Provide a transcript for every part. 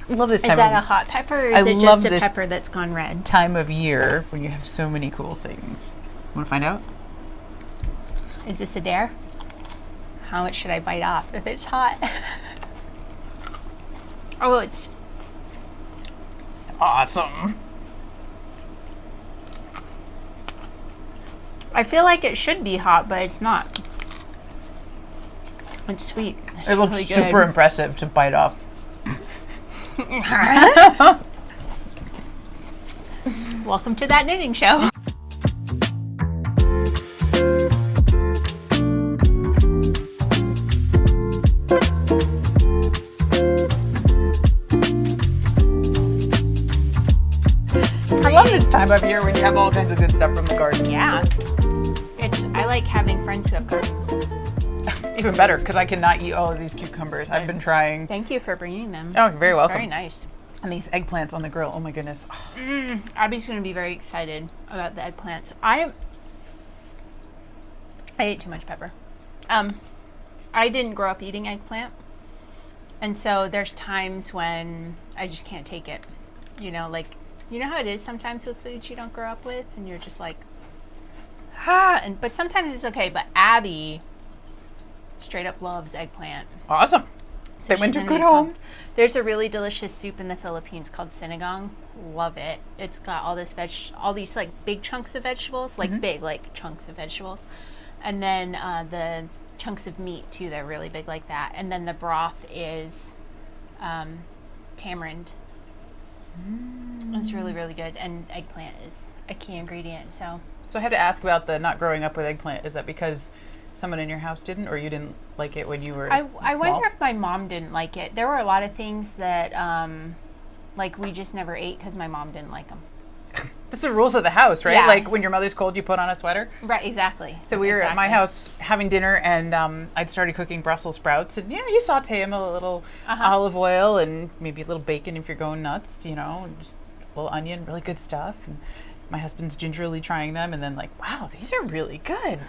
I love this time. Is that a hot pepper, or is it just a pepper that's gone red? Time of year when you have so many cool things. Want to find out? Is this a dare? How much should I bite off if it's hot? Oh, it's awesome. I feel like it should be hot, but it's not. It's sweet. It's it looks really super impressive to bite off. Welcome to That Knitting Show. I love this time of year when you have all kinds of good stuff from the garden. Yeah. I like having friends who have gardens. Even better, because I cannot eat all of these cucumbers. I've been trying. Thank you for bringing them. Oh, you're very welcome. Very nice. And these eggplants on the grill. Oh my goodness. Oh. Abby's going to be very excited about the eggplants. I ate too much pepper. I didn't grow up eating eggplant. And so there's times when I just can't take it. You know, like, you know how it is sometimes with foods you don't grow up with? And you're just like, but sometimes it's okay. But Abby straight up loves eggplant. Awesome. So they went to good home. There's a really delicious soup in the Philippines called sinigang. Love it. It's got all these like big chunks of vegetables, like big like chunks of vegetables, and then the chunks of meat too. They're really big like that. And then the broth is tamarind. It's really, really good. And eggplant is a key ingredient. So I have to ask about the not growing up with eggplant. Is that because someone in your house didn't, or you didn't like it when you were I small? wonder if my mom didn't like it. There were a lot of things that like we just never ate because my mom didn't like them. This is the rules of the house, right? Yeah. Like when your mother's cold, you put on a sweater. Right, exactly. So we were at my house having dinner, and I'd started cooking Brussels sprouts, and you saute them a little olive oil and maybe a little bacon if you're going nuts, and just a little onion, really good stuff. And my husband's gingerly trying them, and then like, wow, these are really good.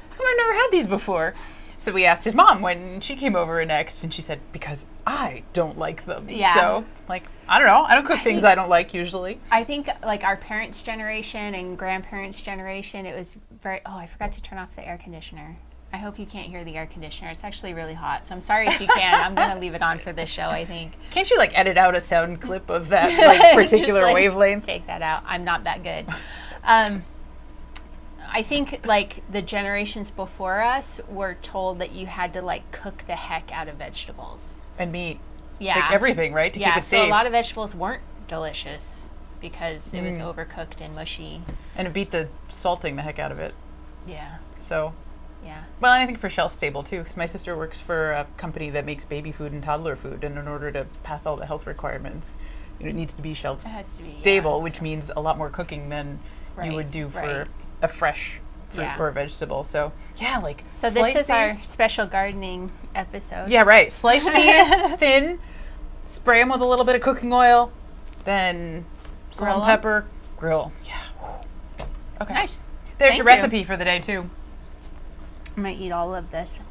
How come I've never had these before? So we asked his mom when she came over next, and she said, because I don't like them. Yeah. So, like, I don't know. I don't cook things I don't like usually. I think, like, our parents' generation and grandparents' generation, it was very... Oh, I forgot to turn off the air conditioner. I hope you can't hear the air conditioner. It's actually really hot, so I'm sorry if you can. I'm going to leave it on for this show, I think. Can't you, like, edit out a sound clip of that, like, particular Just, like, wavelength? Take that out. I'm not that good. I think, like, the generations before us were told that you had to, like, cook the heck out of vegetables. And meat. Yeah. Like everything, right? To keep it safe. So a lot of vegetables weren't delicious because it was overcooked and mushy. And it beat the salting the heck out of it. Yeah. So. Yeah. Well, and I think for shelf stable, too, because my sister works for a company that makes baby food and toddler food, and in order to pass all the health requirements, it needs to be shelf stable, which means a lot more cooking than you would do for a fresh fruit or vegetable. So yeah, like so this is our special gardening episode. Yeah, right. Slice these thin, spray them with a little bit of cooking oil, then salt and pepper, grill. Yeah. Okay. Nice. There's your recipe for the day too. I might eat all of this.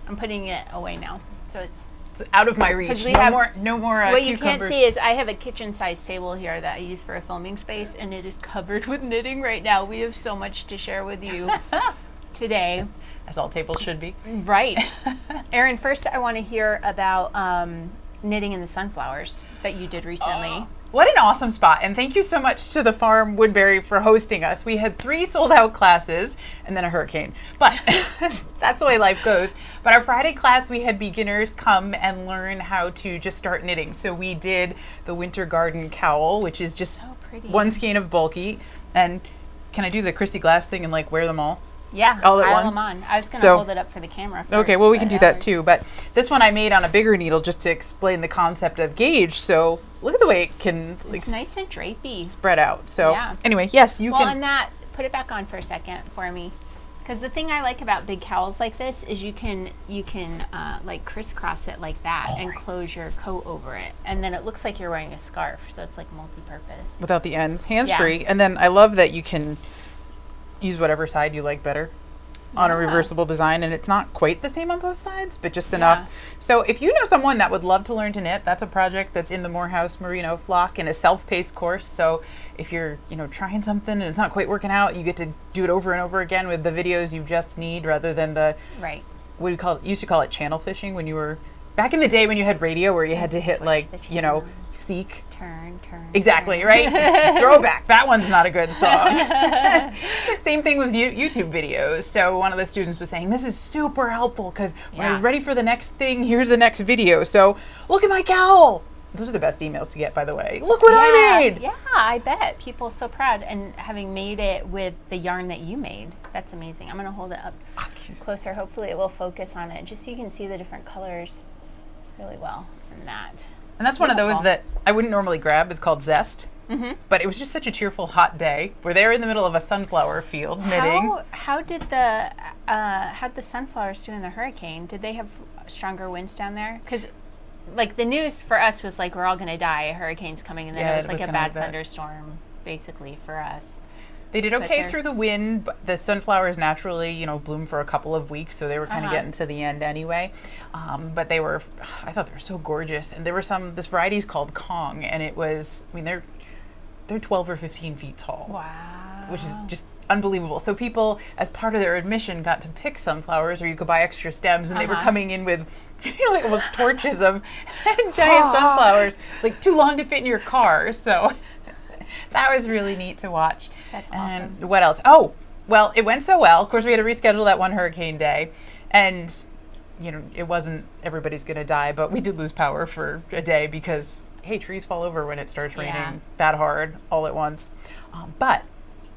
I'm putting it away now, so it's out of my reach. No more what cucumbers. you can't see is I have a kitchen-sized table here that I use for a filming space, and it is covered with knitting right now. We have so much to share with you today. As all tables should be. Right. Erin, first I want to hear about knitting in the sunflowers that you did recently. Oh, what an awesome spot. And thank you so much to the farm Woodbury for hosting us. We had 3 sold out classes and then a hurricane. But that's the way life goes. But our Friday class, we had beginners come and learn how to just start knitting. So we did the Winter Garden Cowl, which is just so pretty. 1 skein of bulky. And can I do the Christy Glass thing and like wear them all? Yeah, all at once. Them on. I was going to hold it up for the camera first. Okay, well, we can do that too. But this one I made on a bigger needle just to explain the concept of gauge. So look at the way it can it's nice and drapey. Spread out. So anyway, yes, you can. Well, and that, put it back on for a second for me. Because the thing I like about big cowls like this is you can like crisscross it like that and close your coat over it. And then it looks like you're wearing a scarf. So it's like multi-purpose. Without the ends. Hands-free. And then I love that you can use whatever side you like better. on a reversible design, and it's not quite the same on both sides, but just enough. So if you know someone that would love to learn to knit, that's a project that's in the Morehouse Merino flock in a self-paced course. So if you're, trying something and it's not quite working out, you get to do it over and over again with the videos you just need rather than the, what do you call it? You used to call it channel fishing when you were, back in the day when you had radio where you had to hit seek. Turn. Exactly, right? Throwback. That one's not a good song. Same thing with YouTube videos. So one of the students was saying, this is super helpful because when I was ready for the next thing, here's the next video. So look at my cowl. Those are the best emails to get, by the way. Look what I made. Yeah, I bet. People are so proud. And having made it with the yarn that you made, that's amazing. I'm going to hold it up closer. Hopefully it will focus on it just so you can see the different colors really well in that. And that's one of those that I wouldn't normally grab. It's called Zest. But it was just such a cheerful, hot day. We're there in the middle of a sunflower field knitting. How did how'd the sunflowers do in the hurricane? Did they have stronger winds down there? Because the news for us was we're all going to die. A hurricane's coming, and then it was a bad thunderstorm, basically, for us. They did okay through the wind, but the sunflowers naturally, bloom for a couple of weeks, so they were kind of getting to the end anyway. But I thought they were so gorgeous. And there were this variety's called Kong, and it was, they're 12 or 15 feet tall. Wow. Which is just unbelievable. So people, as part of their admission, got to pick sunflowers, or you could buy extra stems, and they were coming in with, almost torches of giant sunflowers, too long to fit in your car, so... That was really neat to watch. That's awesome. And what else? Oh, well, it went so well. Of course, we had to reschedule that one hurricane day. And, it wasn't everybody's going to die, but we did lose power for a day because, hey, trees fall over when it starts raining that hard all at once. But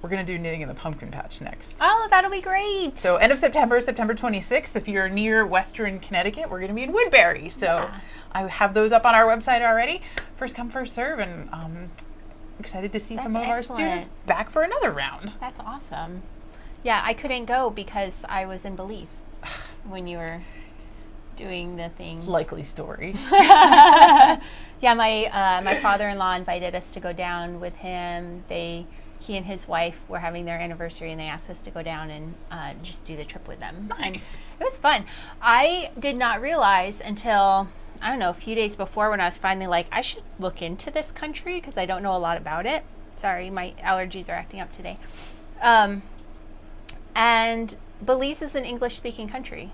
we're going to do knitting in the pumpkin patch next. Oh, that'll be great. So end of September 26th. If you're near Western Connecticut, we're going to be in Woodbury. So I have those up on our website already. First come, first serve. And excited to see some of our students back for another round. That's awesome. Yeah, I couldn't go because I was in Belize when you were doing the thing. Likely story. Yeah, my father-in-law invited us to go down with him. He and his wife were having their anniversary, and they asked us to go down and just do the trip with them. Nice. And it was fun. I did not realize until... I don't know, a few days before when I was finally I should look into this country because I don't know a lot about it. Sorry, my allergies are acting up today. And Belize is an English-speaking country.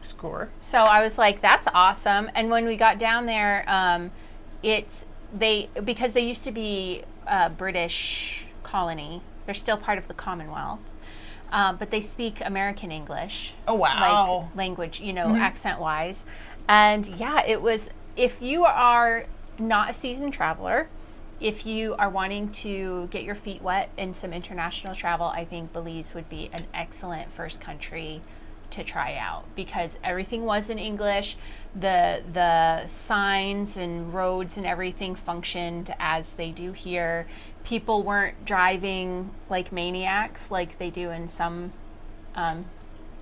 Score. So I was like, that's awesome. And when we got down there, because they used to be a British colony, they're still part of the Commonwealth. But they speak American English. Oh, wow. Language, accent-wise. And it was, if you are not a seasoned traveler, if you are wanting to get your feet wet in some international travel, I think Belize would be an excellent first country to try out because everything was in English. The signs and roads and everything functioned as they do here. People weren't driving like maniacs like they do in some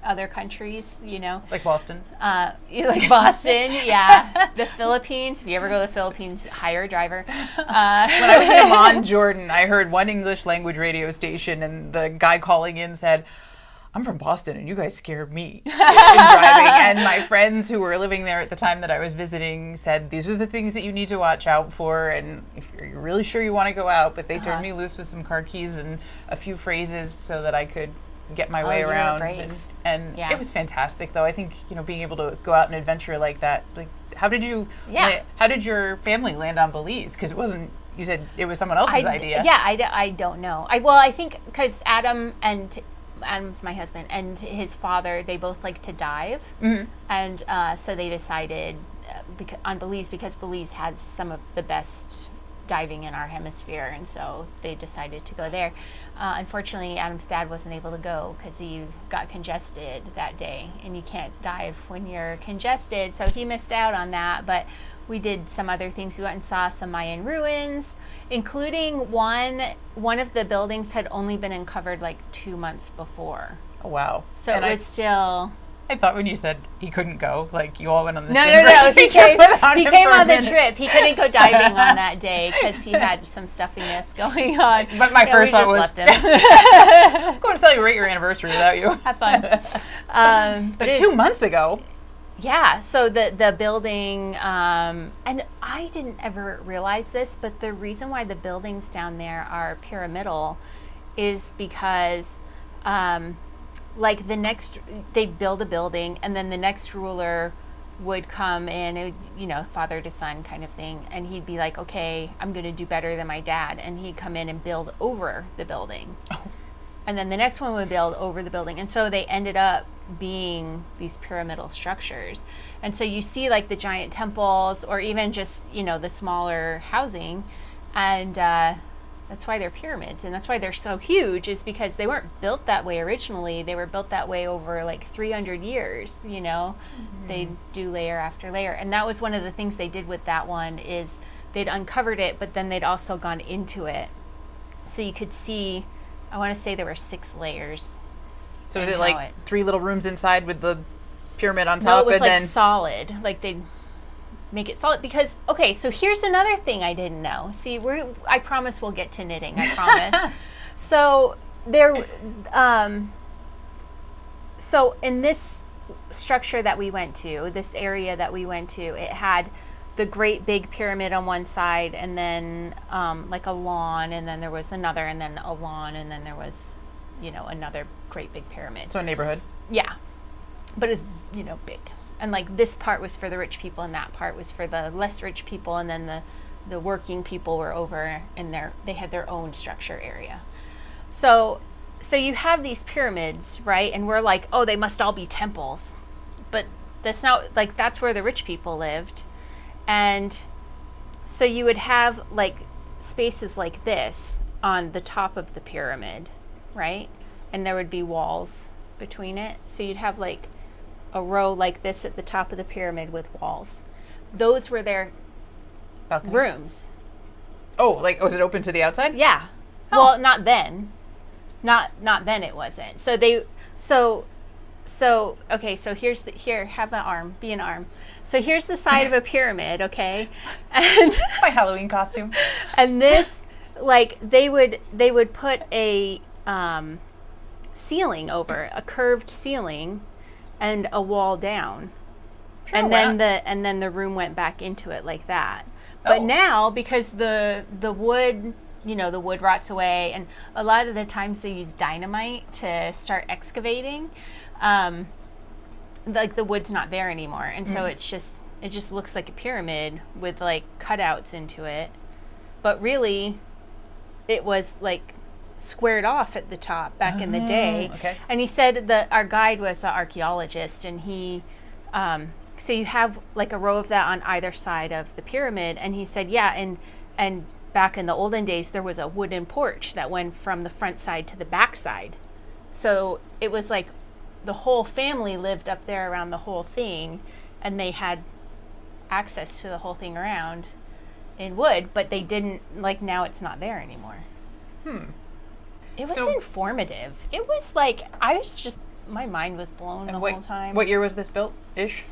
other countries, like Boston. Like Boston, yeah. The Philippines. If you ever go to the Philippines, hire a driver. When I was in Amman, Jordan, I heard one English language radio station, and the guy calling in said, "I'm from Boston, and you guys scare me in driving." And my friends who were living there at the time that I was visiting said, "These are the things that you need to watch out for, and if you're really sure you want to go out." But they turned me loose with some car keys and a few phrases so that I could get my way around. And it was fantastic, though. I think being able to go out and adventure like that. How did your family land on Belize? Because it wasn't. You said it was someone else's idea. Yeah, I don't know. I think because Adam's my husband, and his father, they both like to dive, and so they decided on Belize because Belize has some of the best diving in our hemisphere, and so they decided to go there. Unfortunately, Adam's dad wasn't able to go because he got congested that day, and you can't dive when you're congested, so he missed out on that. But we did some other things. We went and saw some Mayan ruins, including one of the buildings had only been uncovered 2 months before. Oh, wow. So it was still I thought when you said he couldn't go, like you all went on the No. anniversary trip without He him came for a on the minute. trip. He couldn't go diving on that day because he had some stuffiness going on. But my first we thought just was, left him. I'm going to celebrate your anniversary without you. Have fun. But 2 months ago. Yeah, so the building, and I didn't ever realize this, but the reason why the buildings down there are pyramidal is because, like they'd build a building, and then the next ruler would come in, father to son kind of thing, and he'd be like, okay, I'm going to do better than my dad, and he'd come in and build over the building. Oh. And then the next one would build over the building, and so they ended up being these pyramidal structures. And so you see like the giant temples or even just the smaller housing, and that's why they're pyramids, and that's why they're so huge, is because they weren't built that way originally. They were built that way over like 300 years. They do layer after layer, and that was one of the things they did with that one, is they'd uncovered it, but then they'd also gone into it, so you could see, I want to say there were 6 layers. So is it like 3 little rooms inside with the pyramid on top? No, it was and like then solid. Like they'd make it solid because, okay, so here's another thing I didn't know. See, I promise we'll get to knitting, I promise. So so in this structure that we went to, this area that we went to, it had the great big pyramid on one side, and then like a lawn, and then there was another, and then a lawn, and then there was another great big pyramid. So a neighborhood. Yeah. But it's, big. And like this part was for the rich people, and that part was for the less rich people, and then the working people were over in they had their own structure area. So you have these pyramids, right? And we're like, oh, they must all be temples. But that's not, like, that's where the rich people lived. And so you would have like spaces like this on the top of the pyramid, right? And there would be walls between it. So you'd have like a row like this at the top of the pyramid with walls. Those were their balconies. Rooms. Oh, like, was it open to the outside? Yeah. Oh. Well, not then. Not then it wasn't. Okay, so here, have an arm, be an arm. So here's the side of a pyramid, okay? And my Halloween costume. And this, like, they would put a ceiling over, a curved ceiling, and a wall down. Sure, and then the room went back into it like that. But now, because the wood, the wood rots away, and a lot of the times they use dynamite to start excavating, like the wood's not there anymore, and so it just looks like a pyramid with like cutouts into it, but really it was like squared off at the top back in the day. Okay. And he said that our guide was an archaeologist, and he so you have like a row of that on either side of the pyramid, and he said and back in the olden days there was a wooden porch that went from the front side to the back side, so it was like the whole family lived up there around the whole thing, and they had access to the whole thing around in wood, but they didn't, like, now it's not there anymore. It was informative. It was like, my mind was blown the whole time. What year was this built-ish?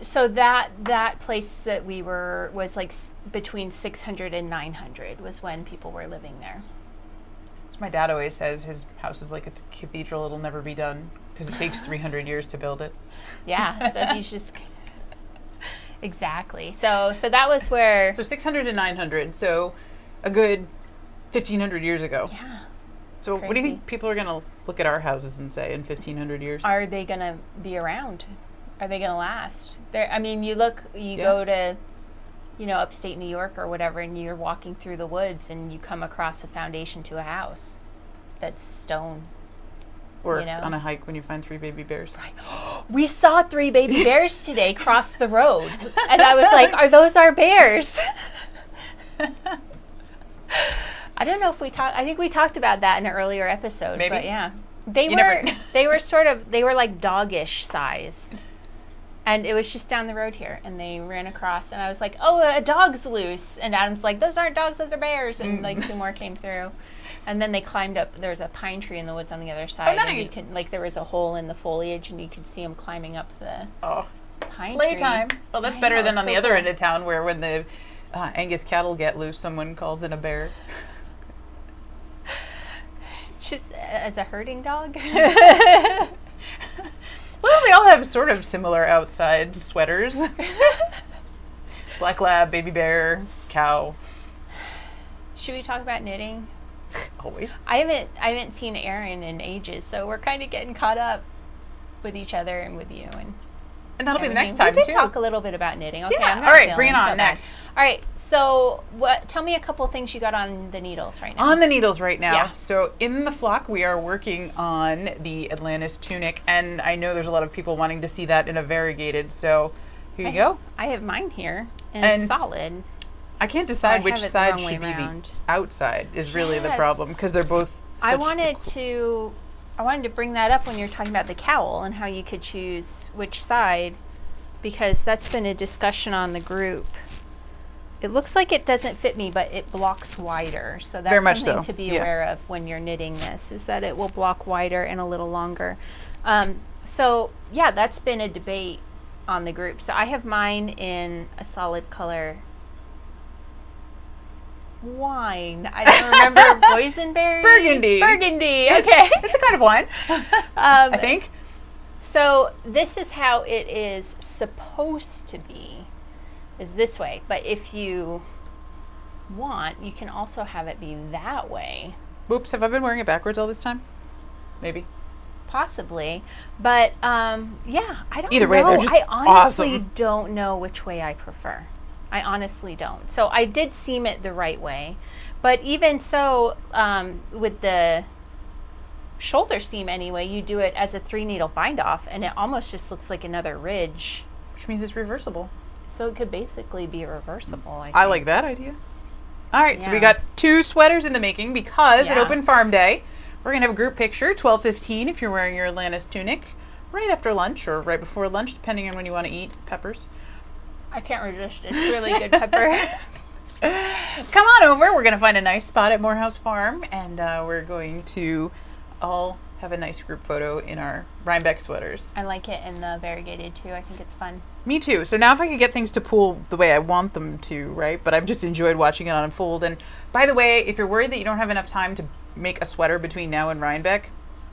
So that place that we were was like between 600 and 900 was when people were living there. So my dad always says his house is like a cathedral, it'll never be done, because it takes 300 years to build it. Yeah, so he's just... Exactly. So that was where... So 600 and 900, so a good 1,500 years ago. Yeah. So crazy. What do you think people are going to look at our houses and say in 1,500 years? Are they going to be around? Are they going to last? You go to, upstate New York or whatever, and you're walking through the woods and you come across a foundation to a house that's stone. Or on a hike when you find 3 baby bears. We saw 3 baby bears today cross the road. And I was like, are those our bears? I don't know if I think we talked about that in an earlier episode. Maybe. But yeah. They were like doggish size. And it was just down the road here. And they ran across. And I was like, oh, a dog's loose. And Adam's like, those aren't dogs, those are bears. And like 2 more came through. And then they climbed up. There's a pine tree in the woods on the other side. nice. And you can, like, there was a hole in the foliage, and you could see them climbing up the pine Playtime. tree. Well, that's I better know, than on so the other cool. end of town where when the Angus cattle get loose, someone calls in a bear. Just as a herding dog. Well, they all have sort of similar outside sweaters. Black lab, baby bear, cow. Should we talk about knitting? Always. I haven't seen Erin in ages, so we're kind of getting caught up with each other and with you And that'll be the everything. next time, we did too. talk a little bit about knitting. Okay, Yeah, I'm not all right, feeling bring it so on bad. next. All right, so tell me a couple things you got on the needles right now. On the needles right now. Yeah. So in the flock, we are working on the Atlantis Tunic, and I know there's a lot of people wanting to see that in a variegated, so here you go. I have mine here, And and solid. I can't decide I which have it the side wrong way should be the around. outside is really the Yes. problem, because they're both I such wanted to bring that up when you're talking about the cowl and how you could choose which side, because that's been a discussion on the group. It looks like it doesn't fit me, but it blocks wider. So that's Very much something so, to be yeah. aware of when you're knitting this, is that it will block wider and a little longer. So yeah, that's been a debate on the group. So I have mine in a solid color wine. I don't remember. Boysenberry? Burgundy. Burgundy. Okay. It's a kind of wine, I think. So this is how it is supposed to be, is this way. But if you want, you can also have it be that way. Oops, have I been wearing it backwards all this time? Maybe. Possibly. But yeah, I don't Either know. way, they're just I honestly awesome. don't know which way I prefer. I honestly don't. So I did seam it the right way. But even so, with the shoulder seam anyway, you do it as a 3-needle bind off, and it almost just looks like another ridge. Which means it's reversible. So it could basically be reversible. I I think. like that idea. All right, so we Yeah. got 2 sweaters in the making because at Yeah. Open Farm Day, we're going to have a group picture, 12:15 if you're wearing your Atlantis Tunic, right after lunch or right before lunch, depending on when you want to eat peppers. I can't resist. It's really good pepper. Come on over. We're going to find a nice spot at Morehouse Farm, and we're going to all have a nice group photo in our Rhinebeck sweaters. I like it in the variegated too. I think it's fun. Me too. So now if I could get things to pool the way I want them to, right? But I've just enjoyed watching it unfold. And by the way, if you're worried that you don't have enough time to make a sweater between now and Rhinebeck,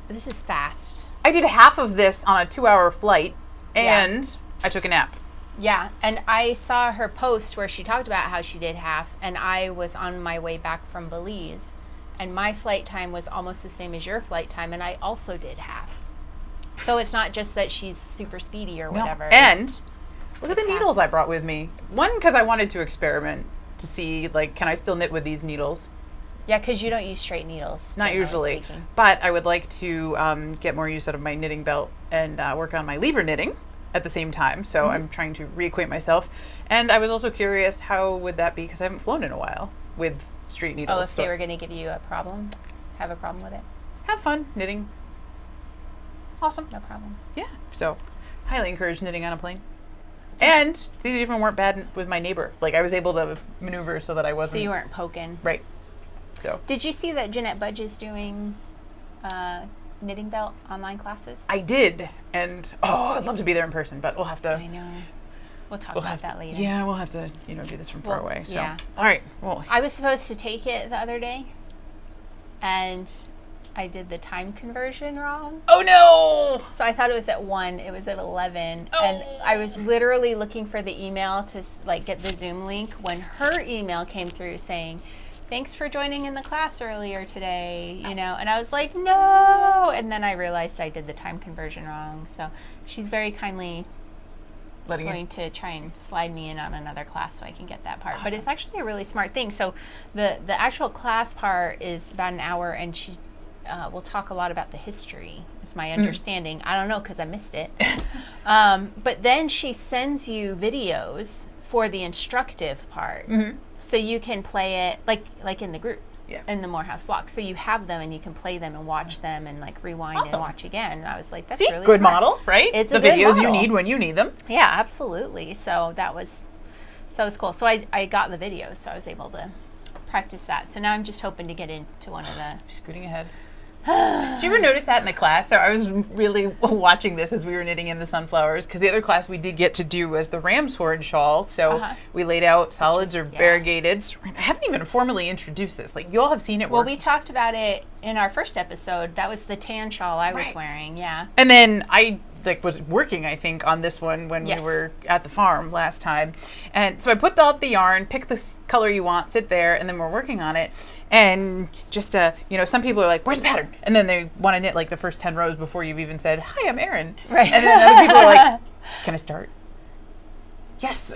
This is fast. I did half of this on a 2-hour flight, Yeah. and I took a nap. Yeah, and I saw her post where she talked about how she did half, and I was on my way back from Belize, and my flight time was almost the same as your flight time, and I also did half. So it's not just that she's super speedy or whatever. And look at the it's half. needles I brought with me. One, because I wanted to experiment to see, like, can I still knit with these needles? Yeah, because you don't use straight needles. Not generally usually. speaking. But I would like to get more use out of my knitting belt and work on my lever knitting at the same time. So I'm trying to reacquaint myself. And I was also curious, how would that be? Because I haven't flown in a while with straight needles. Oh, if So they were going to give you a problem, have a problem with it? have fun knitting. Awesome. No problem. Yeah. So highly encourage knitting on a plane. And these even weren't bad with my neighbor. Like, I was able to maneuver so that I So wasn't... you weren't poking. Right. So Did you see that Janette Budge is doing knitting belt online classes? I did. And, I'd love to be there in person, but we'll have to... I know. We'll talk We'll about have that to, later. yeah, we'll have to, do this from far Well, away. So, yeah. all right. Well, I was supposed to take it the other day, and I did the time conversion wrong. oh no! So I thought it was at 1, it was at 11, Oh. and I was literally looking for the email to like get the Zoom link when her email came through saying, "Thanks for joining in the class earlier today," and I was like, no, and then I realized I did the time conversion wrong. So she's very kindly Letting you. going to try and slide me in on another class so I can get that part. But it's actually a really smart thing. So the actual class part is about an hour, and she will talk a lot about the history, is my understanding. I don't know because I missed it. But then she sends you videos for the instructive part. So you can play it like in the group. Yeah. In the Morehouse vlog. So you have them and you can play them and watch them and like rewind Awesome. and watch again. And I was like, that's See, really good smart. model, right? It's the a good videos you model. need when you need them. Yeah, absolutely. So that was cool. So I got the videos, so I was able to practice that. So now I'm just hoping to get into one of the... Scooting ahead. Did you ever notice that in the class? So I was really watching this as we were knitting in the sunflowers, because the other class we did get to do was the ram's horn shawl. So we laid out solids or variegated. I haven't even formally introduced this. Like, you all have seen it work. Well, we talked about it in our first episode. That was the tan shawl I was wearing, yeah. And then I was working, I think, on this one when we were at the farm last time. And so I put out the yarn, pick the color you want, sit there, and then we're working on it. And just, some people are like, where's the pattern? And then they want to knit like the first 10 rows before you've even said, hi, I'm Erin. Right. And then other people are like, can I start? Yes.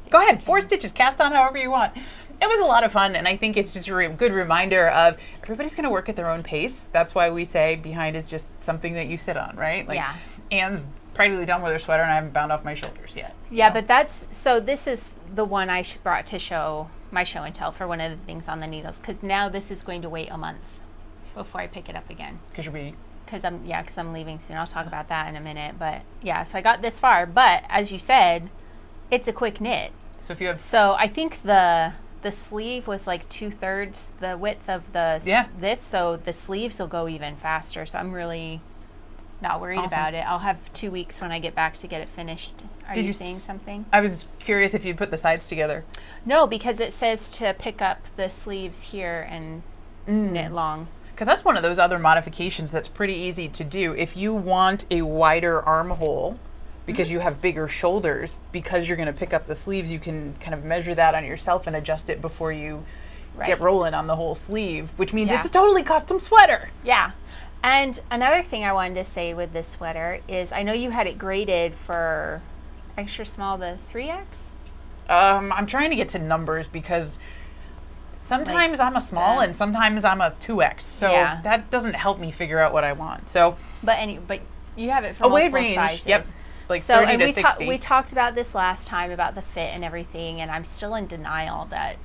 Go ahead. 4 stitches, cast on however you want. It was a lot of fun, and I think it's just a good reminder of everybody's going to work at their own pace. That's why we say behind is just something that you sit on, right? Like, Anne's practically done with her sweater, and I haven't bound off my shoulders yet. Yeah, but this is the one I brought to show my show and tell for one of the things on the needles, because now this is going to wait a month before I pick it up again. Because I'm leaving soon. I'll talk about that in a minute. But yeah, so I got this far. But as you said, it's a quick knit. So I think the sleeve was like 2/3 the width of this, so the sleeves will go even faster. So I'm really not worried about it. I'll have 2 weeks when I get back to get it finished. Are you saying something? I was curious if you'd put the sides together. No, because it says to pick up the sleeves here and knit long. Because that's one of those other modifications that's pretty easy to do. If you want a wider armhole, because you have bigger shoulders, because you're going to pick up the sleeves, you can kind of measure that on yourself and adjust it before you get rolling on the whole sleeve, which means it's a totally custom sweater. Yeah. And another thing I wanted to say with this sweater is I know you had it graded for extra small to 3X? I'm trying to get to numbers because sometimes I'm a small and sometimes I'm a 2X. So that doesn't help me figure out what I want. So, but you have it for multiple sizes. Yep. Like 30 to 60. We talked about this last time about the fit and everything, and I'm still in denial that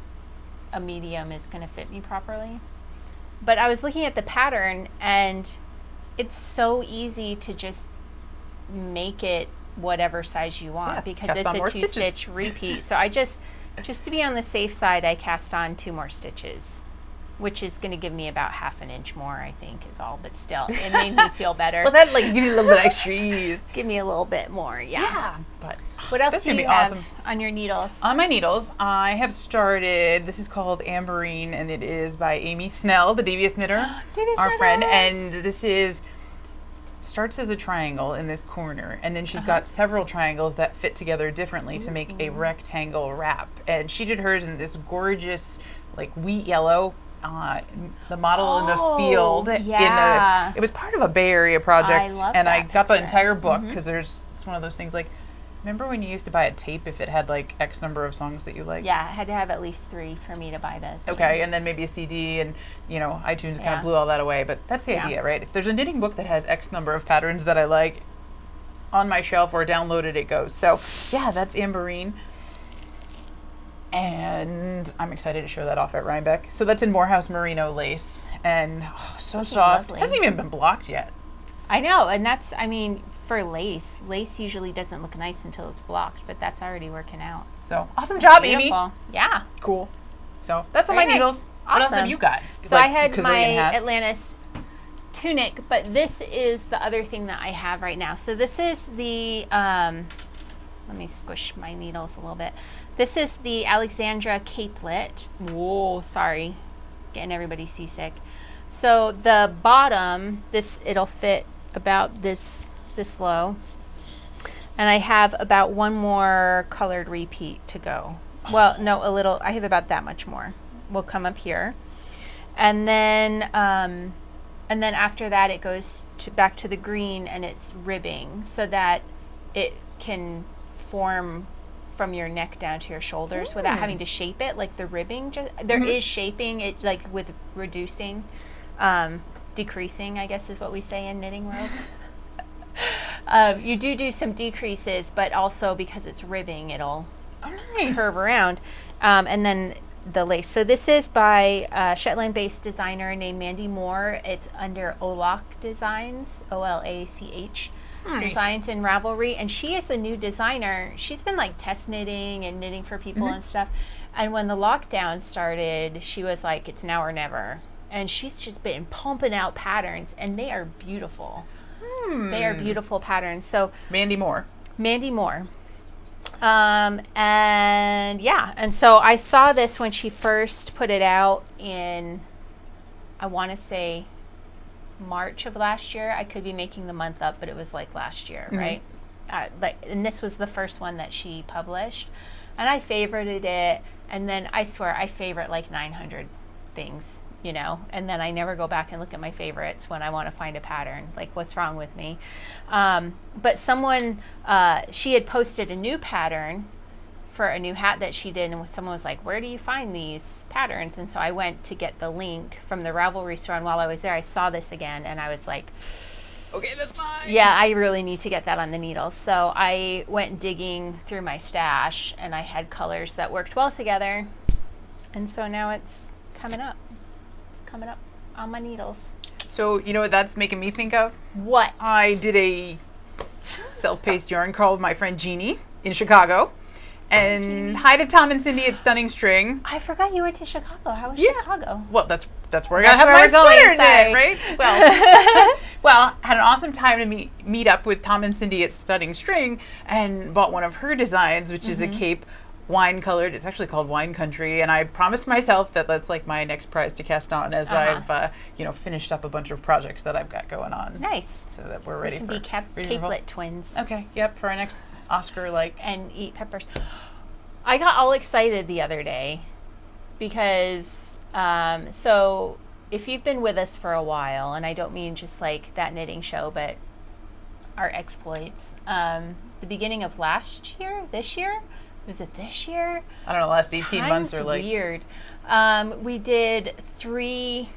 a medium is going to fit me properly. But I was looking at the pattern, and it's so easy to just make it whatever size you want because it's a 2-stitch repeat. So I just to be on the safe side, I cast on 2 more stitches, which is going to give me about ½ an inch more, I think, is all. But still, it made me feel better. Well, that gives you a little bit extra ease. Give me a little bit more, yeah. But what else do you have on your needles? On my needles, I have started, this is called Ambarene, and it is by Amy Snell, the Devious knitter, our friend. And this starts as a triangle in this corner, and then she's got several triangles that fit together differently to make a rectangle wrap. And she did hers in this gorgeous, like, wheat yellow. The model in the field. It was part of a Bay Area project, and I got the entire book because it's one of those things like, remember when you used to buy a tape if it had like X number of songs that you liked? Yeah, I had to have at least 3 for me to buy the thing. Okay, and then maybe a CD, and iTunes kind of blew all that away, but that's the idea, right? If there's a knitting book that has X number of patterns that I like, on my shelf or downloaded it goes. So yeah, that's Ambarene. And I'm excited to show that off at Rhinebeck. So that's in Morehouse Merino lace, and so soft. It hasn't even been blocked yet. I know, and that's, for lace usually doesn't look nice until it's blocked, but that's already working out. So awesome job, Amy. Yeah. Cool. So that's on my needles. Awesome. What else have you got? So I had my Atlantis Tunic, but this is the other thing that I have right now. So this is the, let me squish my needles a little bit. This is the Alexandra Capelet. Whoa, sorry. Getting everybody seasick. So the bottom, it'll fit about this low. And I have about 1 more colored repeat to go. Well, no, I have about that much more. Will come up here. And then after that it goes back to the green, and it's ribbing so that it can form from your neck down to your shoulders without having to shape it, like the ribbing. There is shaping it, like with reducing, decreasing, I guess is what we say in knitting world. You do some decreases, but also because it's ribbing, it'll curve around. And then the lace. So this is by a Shetland-based designer named Mandy Moore. It's under Olach Designs, Olach. Designs and Ravelry, and she is a new designer. She's been like test knitting and knitting for people and stuff, And when the lockdown started, she was like, it's now or never. And she's just been pumping out patterns, and they are beautiful. They are beautiful patterns. So Mandy Moore. And so I saw this when she first put it out in, I want to say March of last year. I could be making the month up, but it was like last year, right? And this was the first one that she published, and I favorited it. And then I swear I favorite like 900 things, you know, and then I never go back and look at my favorites when I want to find a pattern. Like, what's wrong with me? But someone, she had posted a new pattern for a new hat that she did, and someone was like, where do you find these patterns? And so I went to get the link from the Ravelry store, and while I was there, I saw this again, and I was like, okay, that's mine. yeah, I really need to get that on the needle. So I went digging through my stash, and I had colors that worked well together, and so now it's coming up. It's coming up on my needles. So you know what that's making me think of? What? I did a self-paced yarn call with my friend Jeannie in Chicago. And hi to Tom and Cindy at Stunning String. I forgot you went to Chicago. How was Chicago? Well, that's where I got to have my sweater knit, right? Well, had an awesome time to meet up with Tom and Cindy at Stunning String, and bought one of her designs, which is a cape wine colored. It's actually called Wine Country, and I promised myself that that's like my next prize to cast on as I've finished up a bunch of projects that I've got going on. Nice. So that we're ready we for can be Capelet twins. Okay. Yep. For our next Oscar, and eat peppers. I got all excited the other day because so if you've been with us for a while, and I don't mean just like that knitting show, but our exploits, the beginning of this year, was it this year? I don't know, last 18 months or like weird. We did 3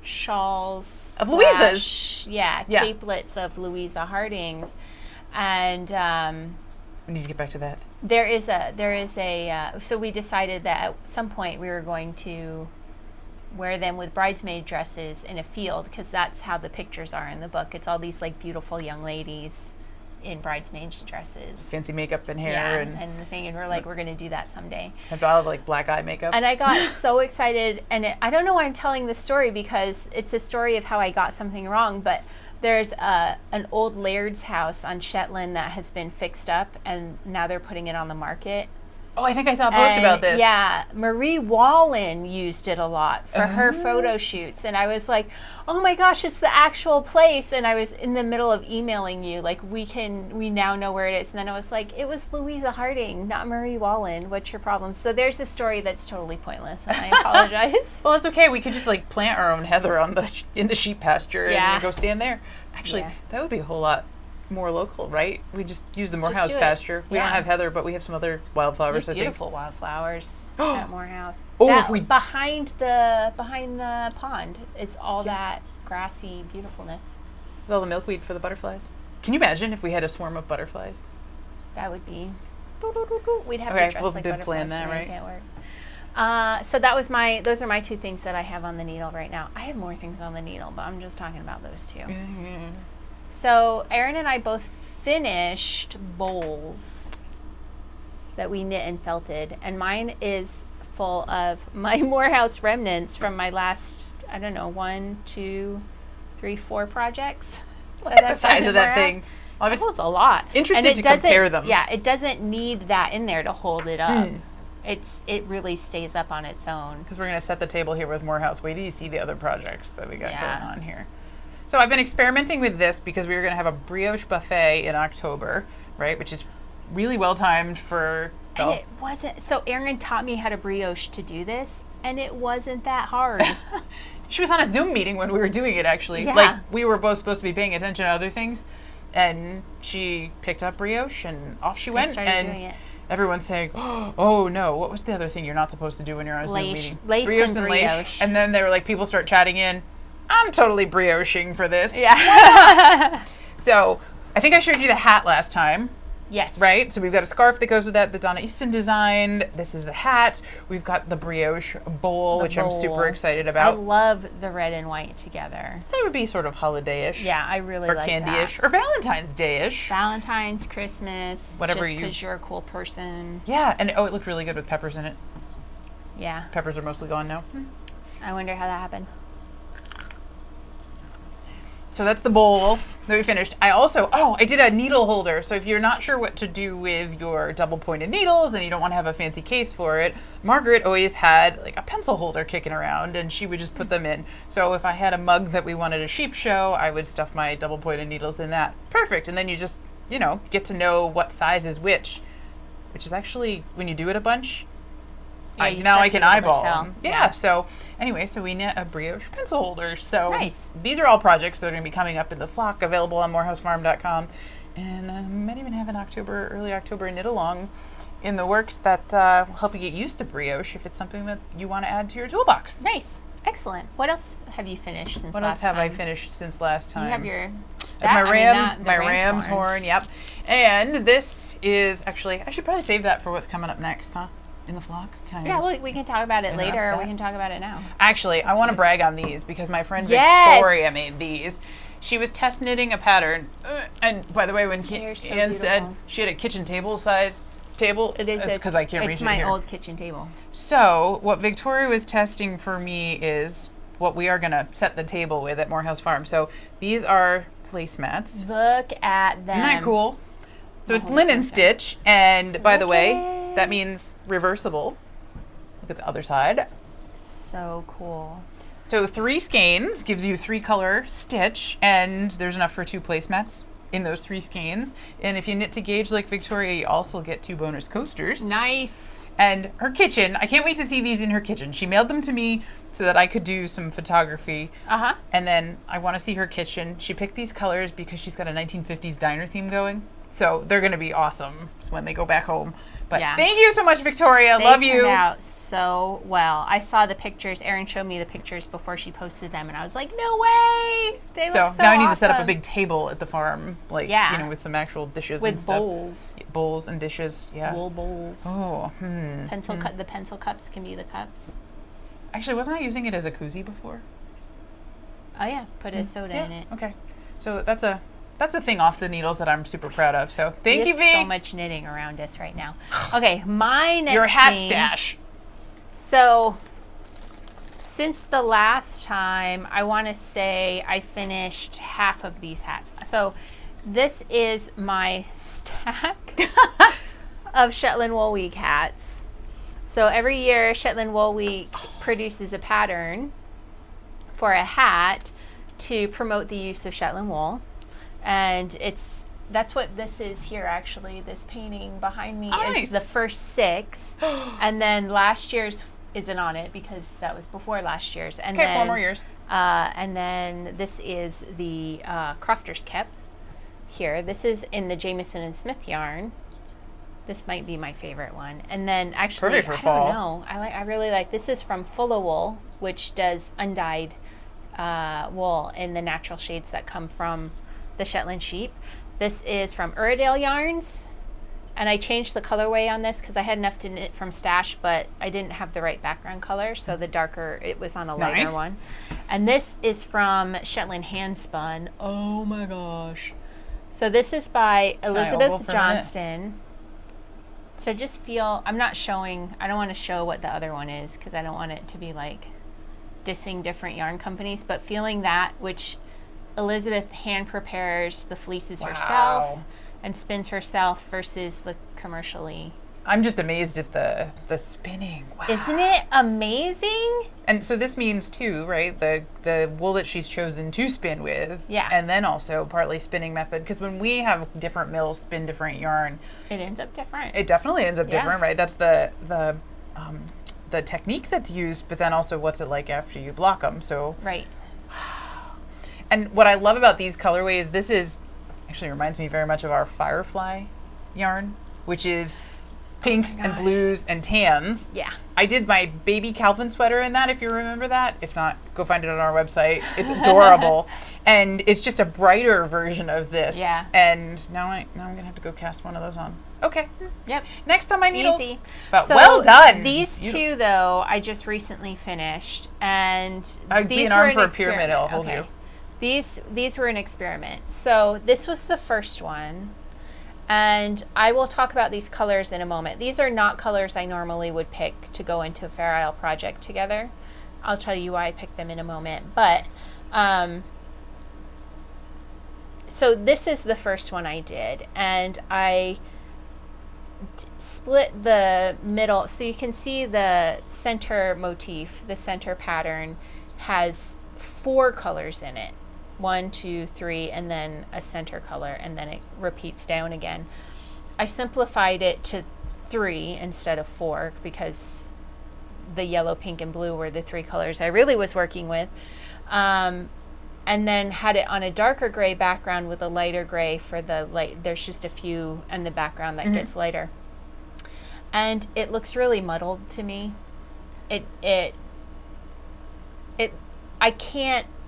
shawls of Louisa's. Capelets of Louisa Harding's. And we need to get back to that. There is a so we decided that at some point we were going to wear them with bridesmaid dresses in a field, because that's how the pictures are in the book. It's all these like beautiful young ladies in bridesmaid dresses, fancy makeup and hair, and the thing, and we're like, we're going to do that someday. Except I'll have like black eye makeup. And I got so excited, and I don't know why I'm telling this story, because it's a story of how I got something wrong, but there's an old laird's house on Shetland that has been fixed up, and now they're putting it on the market. Oh, I think I saw a post about this. Yeah, Marie Wallen used it a lot for her photo shoots, and I was like, oh my gosh, it's the actual place. And I was in the middle of emailing you, like, we now know where it is. And then I was like, it was Louisa Harding, not Marie Wallen. What's your problem? So there's a story that's totally pointless, and I apologize. Well, it's okay. We could just like plant our own heather in the sheep pasture and go stand there. Actually, that would be a whole lot more local, right? We just use the Morehouse pasture. We don't have heather, but we have some other wildflowers. Beautiful wildflowers at Morehouse. Behind the pond, it's all that grassy beautifulness. Well, the milkweed for the butterflies. Can you imagine if we had a swarm of butterflies? That would be. We'd have to dress like butterflies. Plan that, right? Can't work. So those are my 2 things that I have on the needle right now. I have more things on the needle, but I'm just talking about those 2. Mm-hmm. So Erin and I both finished bowls that we knit and felted, and mine is full of my Morehouse remnants from my last, 1, 2, 3, 4 projects. Look at the size of that thing. It's a lot. Interested to compare them. Yeah, it doesn't need that in there to hold it up. It really stays up on its own. Because we're going to set the table here with Morehouse. Wait till you see the other projects that we got going on here. So I've been experimenting with this because we were going to have a brioche buffet in October, right? Which is really well timed for. And it wasn't. So Erin taught me how to brioche to do this, and it wasn't that hard. She was on a Zoom meeting when we were doing it, actually. Yeah. Like, we were both supposed to be paying attention to other things, and she picked up brioche, and off she went. And everyone's saying, oh no, what was the other thing you're not supposed to do when you're on a Zoom meeting? Lace and brioche. And then they were like, people start chatting in. I'm totally brioching for this. Yeah. So I think I showed you the hat last time. Yes. Right? So we've got a scarf that goes with that Donna Easton designed. This is the hat. We've got the Brioche Bowl, which I'm super excited about. I love the red and white together. That would be sort of holiday-ish. Yeah, I really or like candy-ish. that. Or Valentine's Day-ish. Valentine's, Christmas, whatever just because you're a cool person. Yeah, and it looked really good with peppers in it. Yeah. Peppers are mostly gone now. I wonder how that happened. So that's the bowl that we finished. I did a needle holder. So if you're not sure what to do with your double pointed needles and you don't want to have a fancy case for it, Margaret always had like a pencil holder kicking around and she would just put them in. So if I had a mug that we wanted a sheep show, I would stuff my double pointed needles in that. Perfect. And then you just, get to know what size is which is actually, when you do it a bunch, now I can eyeball them. Yeah. So anyway, we knit a brioche pencil holder. So nice. These are all projects that are going to be coming up in the flock, available on morehousefarm.com. And I might even have an early October knit along in the works that will help you get used to brioche if it's something that you want to add to your toolbox. Nice. Excellent. What else have you finished since last time? What else have I finished since last time? You have your... my ram's horn. Yep. And this is actually, I should probably save that for what's coming up next, huh? In the flock? We can talk about it later, or we can talk about it now. Actually, I want to brag on these because my friend Victoria made these. She was test knitting a pattern, and by the way, when Anne said she had a kitchen table size table, it's because I can't reach it here. It's my old kitchen table. So what Victoria was testing for me is what we are going to set the table with at Morehouse Farm. So these are placemats. Look at them. Isn't that cool? So it's linen stitch, and by the way, that means reversible. Look at the other side. So cool. So 3 skeins gives you 3 color stitch, and there's enough for 2 placemats in those 3 skeins. And if you knit to gauge like Victoria, you also get 2 bonus coasters. Nice. And her kitchen, I can't wait to see these in her kitchen. She mailed them to me so that I could do some photography. Uh-huh. And then I want to see her kitchen. She picked these colors because she's got a 1950s diner theme going. So they're going to be awesome when they go back home. But thank you so much, Victoria. Love you. They turned out so well. I saw the pictures. Erin showed me the pictures before she posted them, and I was like, no way. They look so awesome. Now I need to set up a big table at the farm, with some actual dishes and stuff. Bowls. Bowls and dishes, Wool bowls. Oh, The pencil cups can be the cups. Actually, wasn't I using it as a koozie before? Oh, yeah. Put a soda in it. Okay. So that's a thing off the needles that I'm super proud of. So thank you, V. So much knitting around us right now. Okay, my next your hat stash. So since the last time, I want to say I finished half of these hats. So this is my stack of Shetland Wool Week hats. So every year Shetland Wool Week produces a pattern for a hat to promote the use of Shetland wool. And that's what this is here, actually. This painting behind me is the first 6. And then last year's isn't on it because that was before last year's. And then 4 more years. And then this is the Crofter's Kep here. This is in the Jamieson and Smith yarn. This might be my favorite one. And then actually, Perfect for fall. I don't know. I really like, this is from Fulla Wool, which does undyed wool in the natural shades that come from the Shetland sheep. This is from Uredale Yarns, and I changed the colorway on this because I had enough to knit from stash, but I didn't have the right background color, so the darker, it was on a lighter one. And this is from Shetland Handspun. Oh my gosh. So this is by Elizabeth Johnston. So just feel, I don't want to show what the other one is because I don't want it to be like dissing different yarn companies, but feeling that, which Elizabeth hand prepares the fleeces herself and spins herself versus the commercially. I'm just amazed at the spinning. Wow. Isn't it amazing? And so this means too, right? The wool that she's chosen to spin with. Yeah. And then also partly spinning method, because when we have different mills spin different yarn, it ends up different. It definitely ends up different, right? That's the technique that's used, but then also what's it like after you block them. So right. And what I love about these colorways, this is actually reminds me very much of our Firefly yarn, which is pinks and blues and tans. Yeah. I did my baby Calvin sweater in that, if you remember that. If not, go find it on our website. It's adorable. And it's just a brighter version of this. Yeah. And now I'm going to have to go cast one of those on. Okay. Yep. Next on my needles. Easy. But So well done. These two, though, I just recently finished. And I'd be an arm for a pyramid, I'll hold you. These were an experiment. So this was the first one. And I will talk about these colors in a moment. These are not colors I normally would pick to go into a Fair Isle project together. I'll tell you why I picked them in a moment. But, so this is the first one I did. And I split the middle. So you can see the center motif, the center pattern has 4 colors in it. 1, 2, 3, and then a center color, and then it repeats down again. I simplified it to 3 instead of 4 because the yellow, pink, and blue were the 3 colors I really was working with. And then had it on a darker gray background with a lighter gray for the light. There's just a few in the background that gets lighter. And it looks really muddled to me.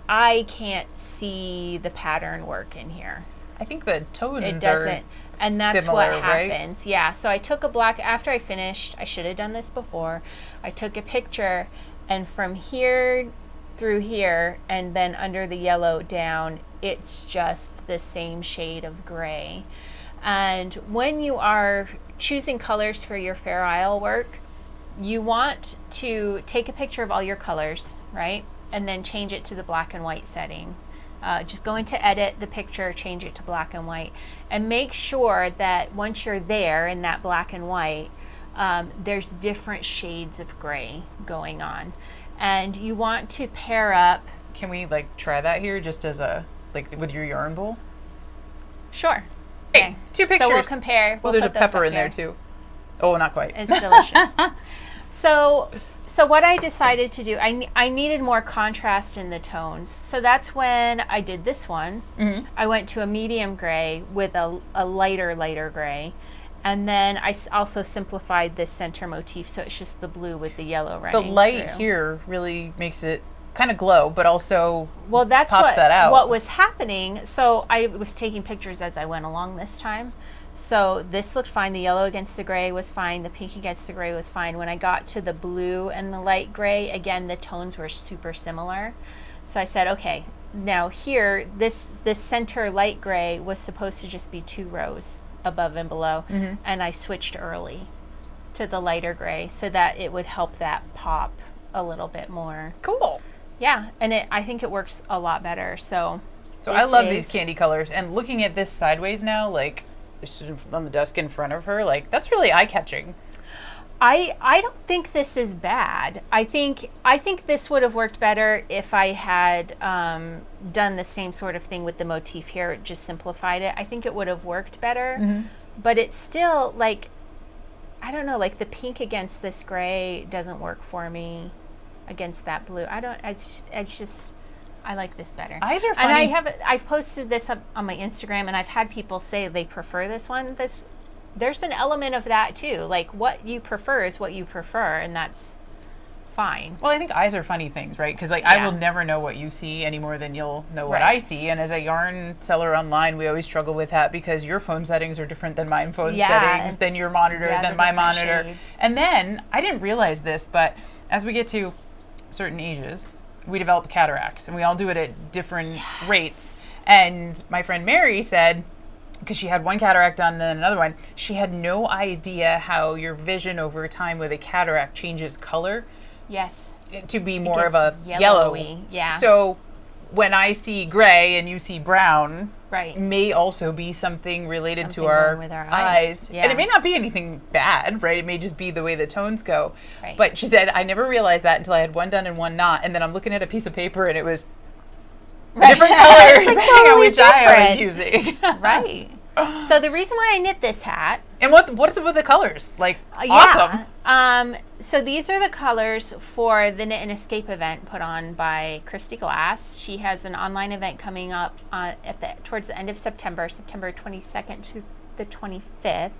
I can't see the pattern work in here. I think the tones it doesn't, and that's similar, what right? happens. Yeah. So I took a black after I finished. I should have done this before. I took a picture, and from here through here, and then under the yellow down, it's just the same shade of gray. And when you are choosing colors for your Fair Isle work, you want to take a picture of all your colors, right? And then change it to the black and white setting. Just go into edit the picture, change it to black and white, and make sure that once you're there in that black and white, there's different shades of gray going on. And you want to pair up. Can we like try that here just as a, like with your yarn bowl? Sure. Hey, Okay. 2 pictures. So we'll compare. Well, there's a pepper in there too. Oh, not quite. It's delicious. So what I decided to do, I needed more contrast in the tones. So that's when I did this one. Mm-hmm. I went to a medium gray with a lighter gray. And then I also simplified this center motif, so it's just the blue with the yellow running The light through. here really makes it kind of glow, but also that's pops that out. What was happening. So I was taking pictures as I went along this time. So this looked fine. The yellow against the gray was fine. The pink against the gray was fine. When I got to the blue and the light gray, again, the tones were super similar. So I said, okay, now here, this center light gray was supposed to just be 2 rows above and below. Mm-hmm. And I switched early to the lighter gray so that it would help that pop a little bit more. Cool. Yeah, and I think it works a lot better. So I love these candy colors. And looking at this sideways now, like, on the desk in front of her, like that's really eye-catching. I don't think this is bad. I think this would have worked better if I had done the same sort of thing with the motif here, just simplified it. I think it would have worked better. Mm-hmm. But it's still like, I don't know, like the pink against this gray doesn't work for me against that blue. It's just, I like this better. Eyes are funny. And I've posted this up on my Instagram, and I've had people say they prefer this one. There's an element of that too. Like what you prefer is what you prefer, and that's fine. Well, I think eyes are funny things, right? Because I will never know what you see any more than you'll know what I see. And as a yarn seller online, we always struggle with that because your phone settings are different than my phone settings, than your monitor, than my monitor. Shades. And then I didn't realize this, but as we get to certain ages, we develop cataracts, and we all do it at different rates. And my friend Mary said, because she had one cataract done and then another one, she had no idea how your vision over time with a cataract changes color. Yes. To be more of a yellowy. Yeah. So when I see gray and you see brown, right, may also be something related to our eyes. Yeah. And it may not be anything bad, right? It may just be the way the tones go. Right. But she said, I never realized that until I had one done and one not. And then I'm looking at a piece of paper and it was different colors depending on which eye I was using. Right. So the reason why I knit this hat. And what is it with the colors? Like, awesome. So these are the colors for the Knit and Escape event put on by Christy Glass. She has an online event coming up towards the end of September 22nd to the 25th.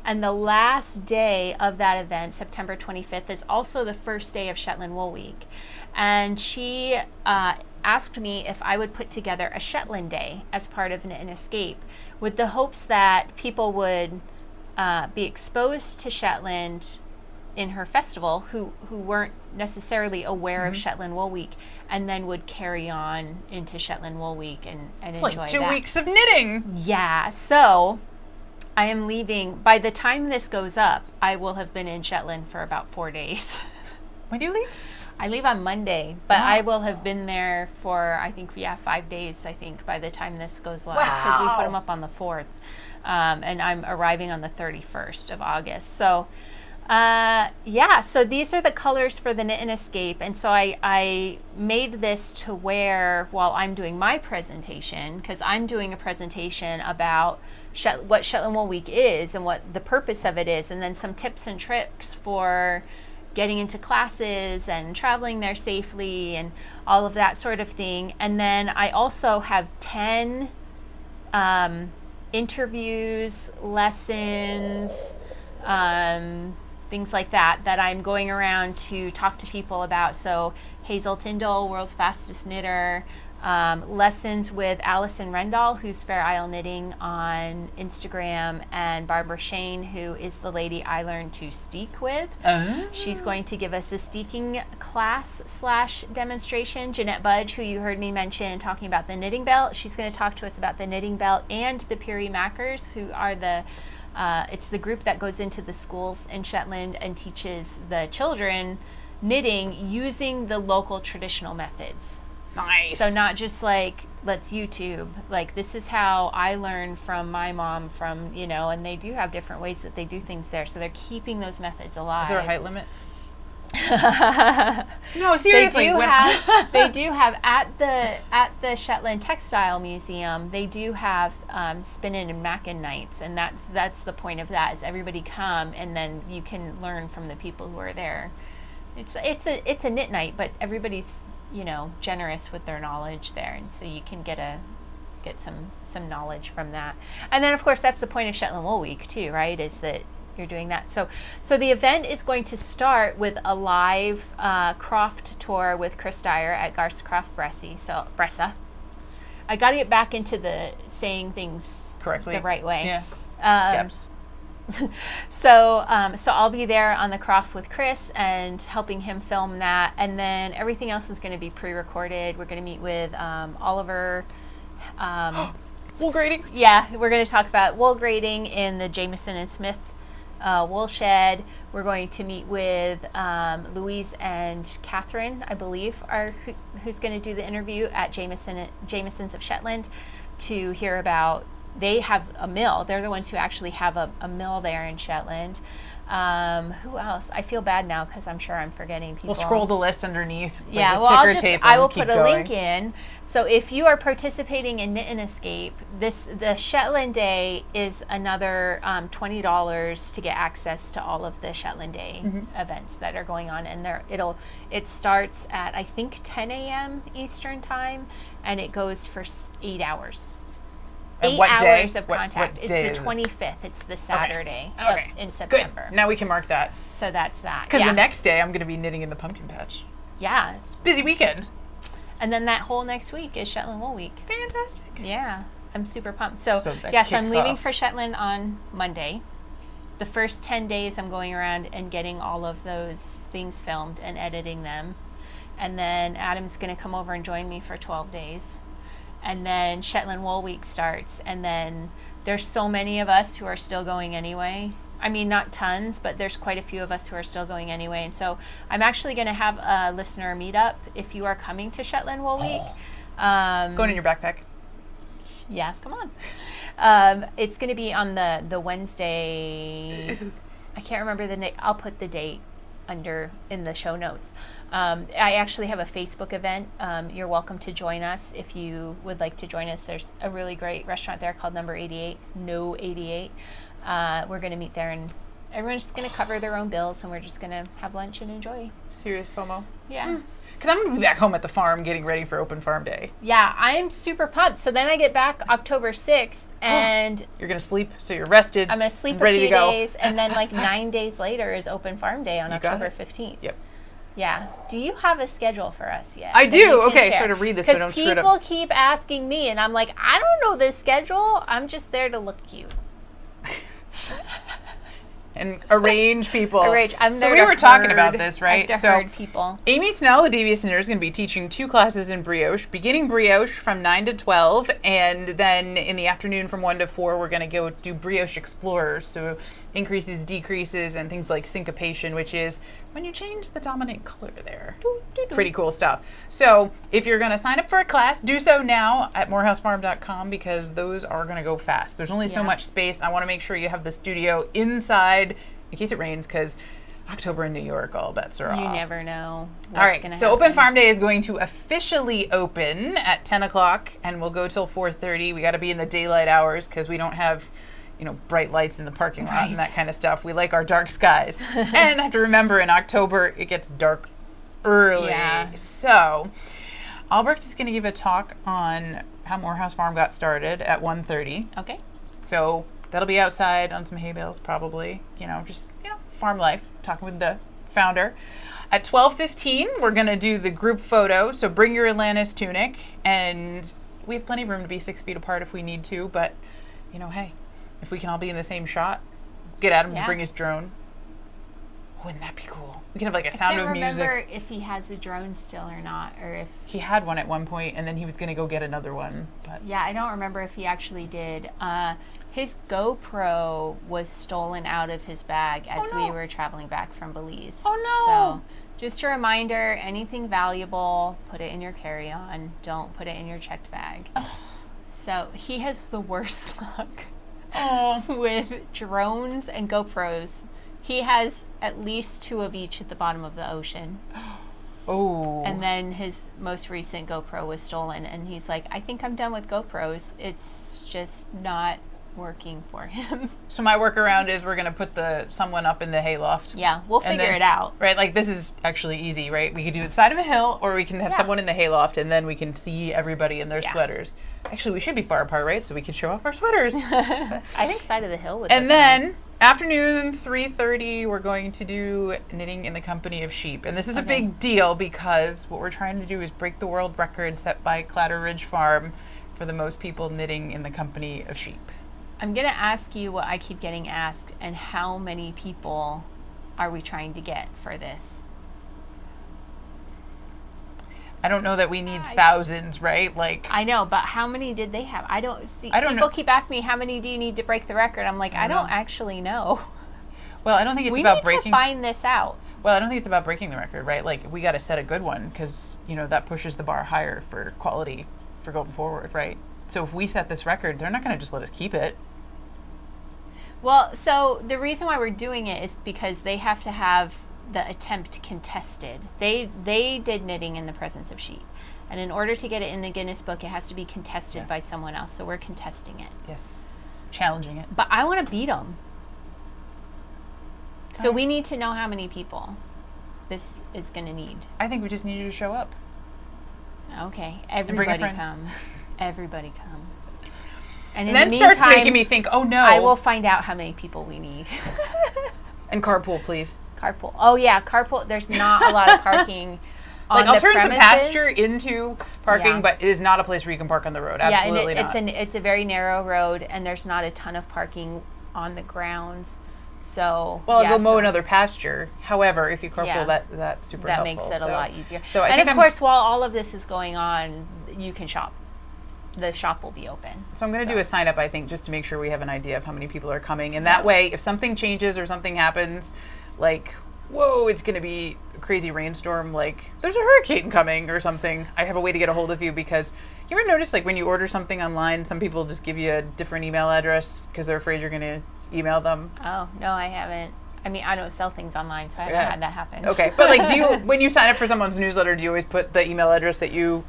And the last day of that event, September 25th, is also the first day of Shetland Wool Week. And she asked me if I would put together a Shetland Day as part of Knit and Escape, with the hopes that people would be exposed to Shetland in her festival who weren't necessarily aware of Shetland Wool Week, and then would carry on into Shetland Wool Week and It's enjoy like 2 that. weeks of knitting. Yeah, so I am leaving. By the time this goes up, I will have been in Shetland for about 4 days. When do you leave? I leave on Monday, but Wow. I will have been there for, I think, 5 days, I think, by the time this goes live. Because we put them up on the 4th. And I'm arriving on the 31st of August. So, so these are the colors for the Knit and Escape. And so I made this to wear while I'm doing my presentation, because I'm doing a presentation about what Shetland Wool Week is and what the purpose of it is, and then some tips and tricks for getting into classes and traveling there safely and all of that sort of thing. And then I also have 10 interviews, lessons, things like that I'm going around to talk to people about. So Hazel Tyndall, world's fastest knitter, lessons with Alison Rendall, who's Fair Isle Knitting on Instagram, and Barbara Shane, who is the lady I learned to steek with. She's going to give us a steeking class / demonstration. Janette Budge, who you heard me mention talking about the knitting belt, she's going to talk to us about the knitting belt, and the Puri Mackers, who are it's the group that goes into the schools in Shetland and teaches the children knitting using the local traditional methods. Nice. So not just like, let's YouTube. Like, this is how I learned from my mom and they do have different ways that they do things there. So they're keeping those methods alive. Is there a height limit? No, seriously. They do have at the Shetland Textile Museum, they do have spinning and Makkin nights, and that's the point of that, is everybody come and then you can learn from the people who are there. It's a knit night, but everybody's generous with their knowledge there, and so you can get some knowledge from that. And then of course that's the point of Shetland Wool Week too, right? Is that you're doing that. So the event is going to start with a live Croft tour with Chris Dyer at Garth's Croft Bressy. So Bressa. I got to get back into the saying things correctly, the right way. Yeah. Steps. So I'll be there on the Croft with Chris and helping him film that, and then everything else is going to be pre-recorded. We're going to meet with Oliver. Wool grading. Yeah, we're going to talk about wool grading in the Jamieson and Smith wool shed. We're going to meet with Louise and Catherine, I believe, who's going to do the interview at Jamieson's of Shetland, to hear about. They have a mill. They're the ones who actually have a mill there in Shetland. Who else? I feel bad now because I'm sure I'm forgetting people. We'll scroll the list underneath. Yeah, with ticker tape. I will keep put a going. link in. So if you are participating in Knit and Escape, the Shetland Day is another $20 to get access to all of the Shetland Day events that are going on, and it starts at, I think, 10 a.m. Eastern time, and it goes for 8 hours. And 8 what day? hours of What contact. day It's is the it? 25th. It's the Saturday Okay. in September. Good. Now we can mark that. So that's that. Because yeah. the next day I'm going to be knitting in the pumpkin patch. Yeah. Busy weekend. And then that whole next week is Shetland Wool Week. Fantastic. Yeah. I'm super pumped. So that yes, I'm kicks leaving off. for Shetland on Monday. The first 10 days I'm going around and getting all of those things filmed and editing them. And then Adam's going to come over and join me for 12 days. And then Shetland Wool Week starts, and then there's so many of us who are still going anyway. I mean, not tons, but there's quite a few of us who are still going anyway. And so I'm actually going to have a listener meetup if you are coming to Shetland Wool Week. Going in your backpack. Yeah, come on. It's going to be on the Wednesday. I can't remember the date. I'll put the date in the show notes. I actually have a Facebook event. You're welcome to join us if you would like to join us. There's a really great restaurant there called Number 88, No 88. We're going to meet there Everyone's just going to cover their own bills, and we're just going to have lunch and enjoy. Serious FOMO. Yeah. Because I'm going to be back home at the farm getting ready for Open Farm Day. Yeah, I am super pumped. So then I get back October 6th, and you're going to sleep, so you're rested. I'm going to sleep ready a few to go. days, and then like 9 days later is Open Farm Day on October 15th. Yep. Yeah. Do you have a schedule for us yet? I do. Okay, so to read this so I don't screw it up. Because people keep asking me, and I'm like, I don't know this schedule. I'm just there to look cute. And arrange people. I'm so there we were talking about this, right? So people. Amy Snell, the Devious Knitter, is going to be teaching 2 classes in Brioche, beginning Brioche from 9 to 12, and then in the afternoon from 1 to 4, we're going to go do Brioche Explorers, so increases, decreases, and things like syncopation, which is when you change the dominant color there. Pretty cool stuff. So if you're going to sign up for a class, do so now at morehousefarm.com because those are going to go fast. There's only so much space. I want to make sure you have the studio inside in case it rains because October in New York, all bets are off. You never know what's all right, gonna so happen. Open Farm Day is going to officially open at 10 o'clock and we'll go till 4:30. We got to be in the daylight hours because we don't have bright lights in the parking lot and that kind of stuff. We like our dark skies. And I have to remember in October, it gets dark early. Yeah. So Albrecht is going to give a talk on how Morehouse Farm got started at 1:30. Okay. So that'll be outside on some hay bales probably, farm life, talking with the founder. At 12:15, we're going to do the group photo. So bring your Atlantis Tunic, and we have plenty of room to be 6 feet apart if we need to, but, hey, if we can all be in the same shot, get Adam to bring his drone. Wouldn't that be cool? We can have like a Sound of Music. I can't remember if he has a drone still or not, or if... He had one at one point, and then he was going to go get another one. But yeah, I don't remember if he actually did. His GoPro was stolen out of his bag as we were traveling back from Belize. Oh, no. So just a reminder, anything valuable, put it in your carry-on. Don't put it in your checked bag. So he has the worst luck with drones and GoPros. He has at least 2 of each at the bottom of the ocean. Oh. And then his most recent GoPro was stolen, and he's like, I think I'm done with GoPros. It's just not working for him. So my workaround is we're going to put someone up in the hayloft. Yeah, we'll figure it out. Right, like this is actually easy, right? We could do it side of a hill, or we can have someone in the hayloft, and then we can see everybody in their sweaters. Actually, we should be far apart, right? So we can show off our sweaters. I think side of the hill would And then afternoon, 3:30, we're going to do knitting in the company of sheep. And this is a big deal because what we're trying to do is break the world record set by Clatter Ridge Farm for the most people knitting in the company of sheep. I'm going to ask you what I keep getting asked, and how many people are we trying to get for this? I don't know that we need thousands, right? Like I know, but how many did they have? I don't know. People keep asking me, how many do you need to break the record? I'm like, I don't actually know. Well, I don't think it's we about need breaking. to find this out. Well, I don't think it's about breaking the record, right? Like we got to set a good one because that pushes the bar higher for quality for going forward, right? So if we set this record, they're not going to just let us keep it. Well, so the reason why we're doing it is because they have to have the attempt contested. They did knitting in the presence of sheep, and in order to get it in the Guinness book, it has to be contested by someone else. So we're contesting it. Yes, challenging it. But I want to beat them. So we need to know how many people this is going to need. I think we just need you to show up. Okay, everybody come. Everybody come. And in then the starts meantime, making me think, oh no. I will find out how many people we need. And carpool, please. Carpool. Oh yeah, carpool. There's not a lot of parking on I'll the turn premises. some pasture into parking, but it is not a place where you can park on the road. Absolutely not. It's a very narrow road, and there's not a ton of parking on the grounds. So I'll go mow another pasture. However, if you carpool, that's super that helpful. That makes it a lot easier. So and of course, while all of this is going on, you can shop. The shop will be open. So I'm going to do a sign up, I think, just to make sure we have an idea of how many people are coming. And that way, if something changes or something happens, like, whoa, it's going to be a crazy rainstorm, like there's a hurricane coming or something, I have a way to get a hold of you. Because you ever notice, like when you order something online, some people just give you a different email address because they're afraid you're going to email them? Oh, no, I haven't. I mean, I don't sell things online, so I haven't had that happen. Okay, but like, when you sign up for someone's newsletter, do you always put the email address that you...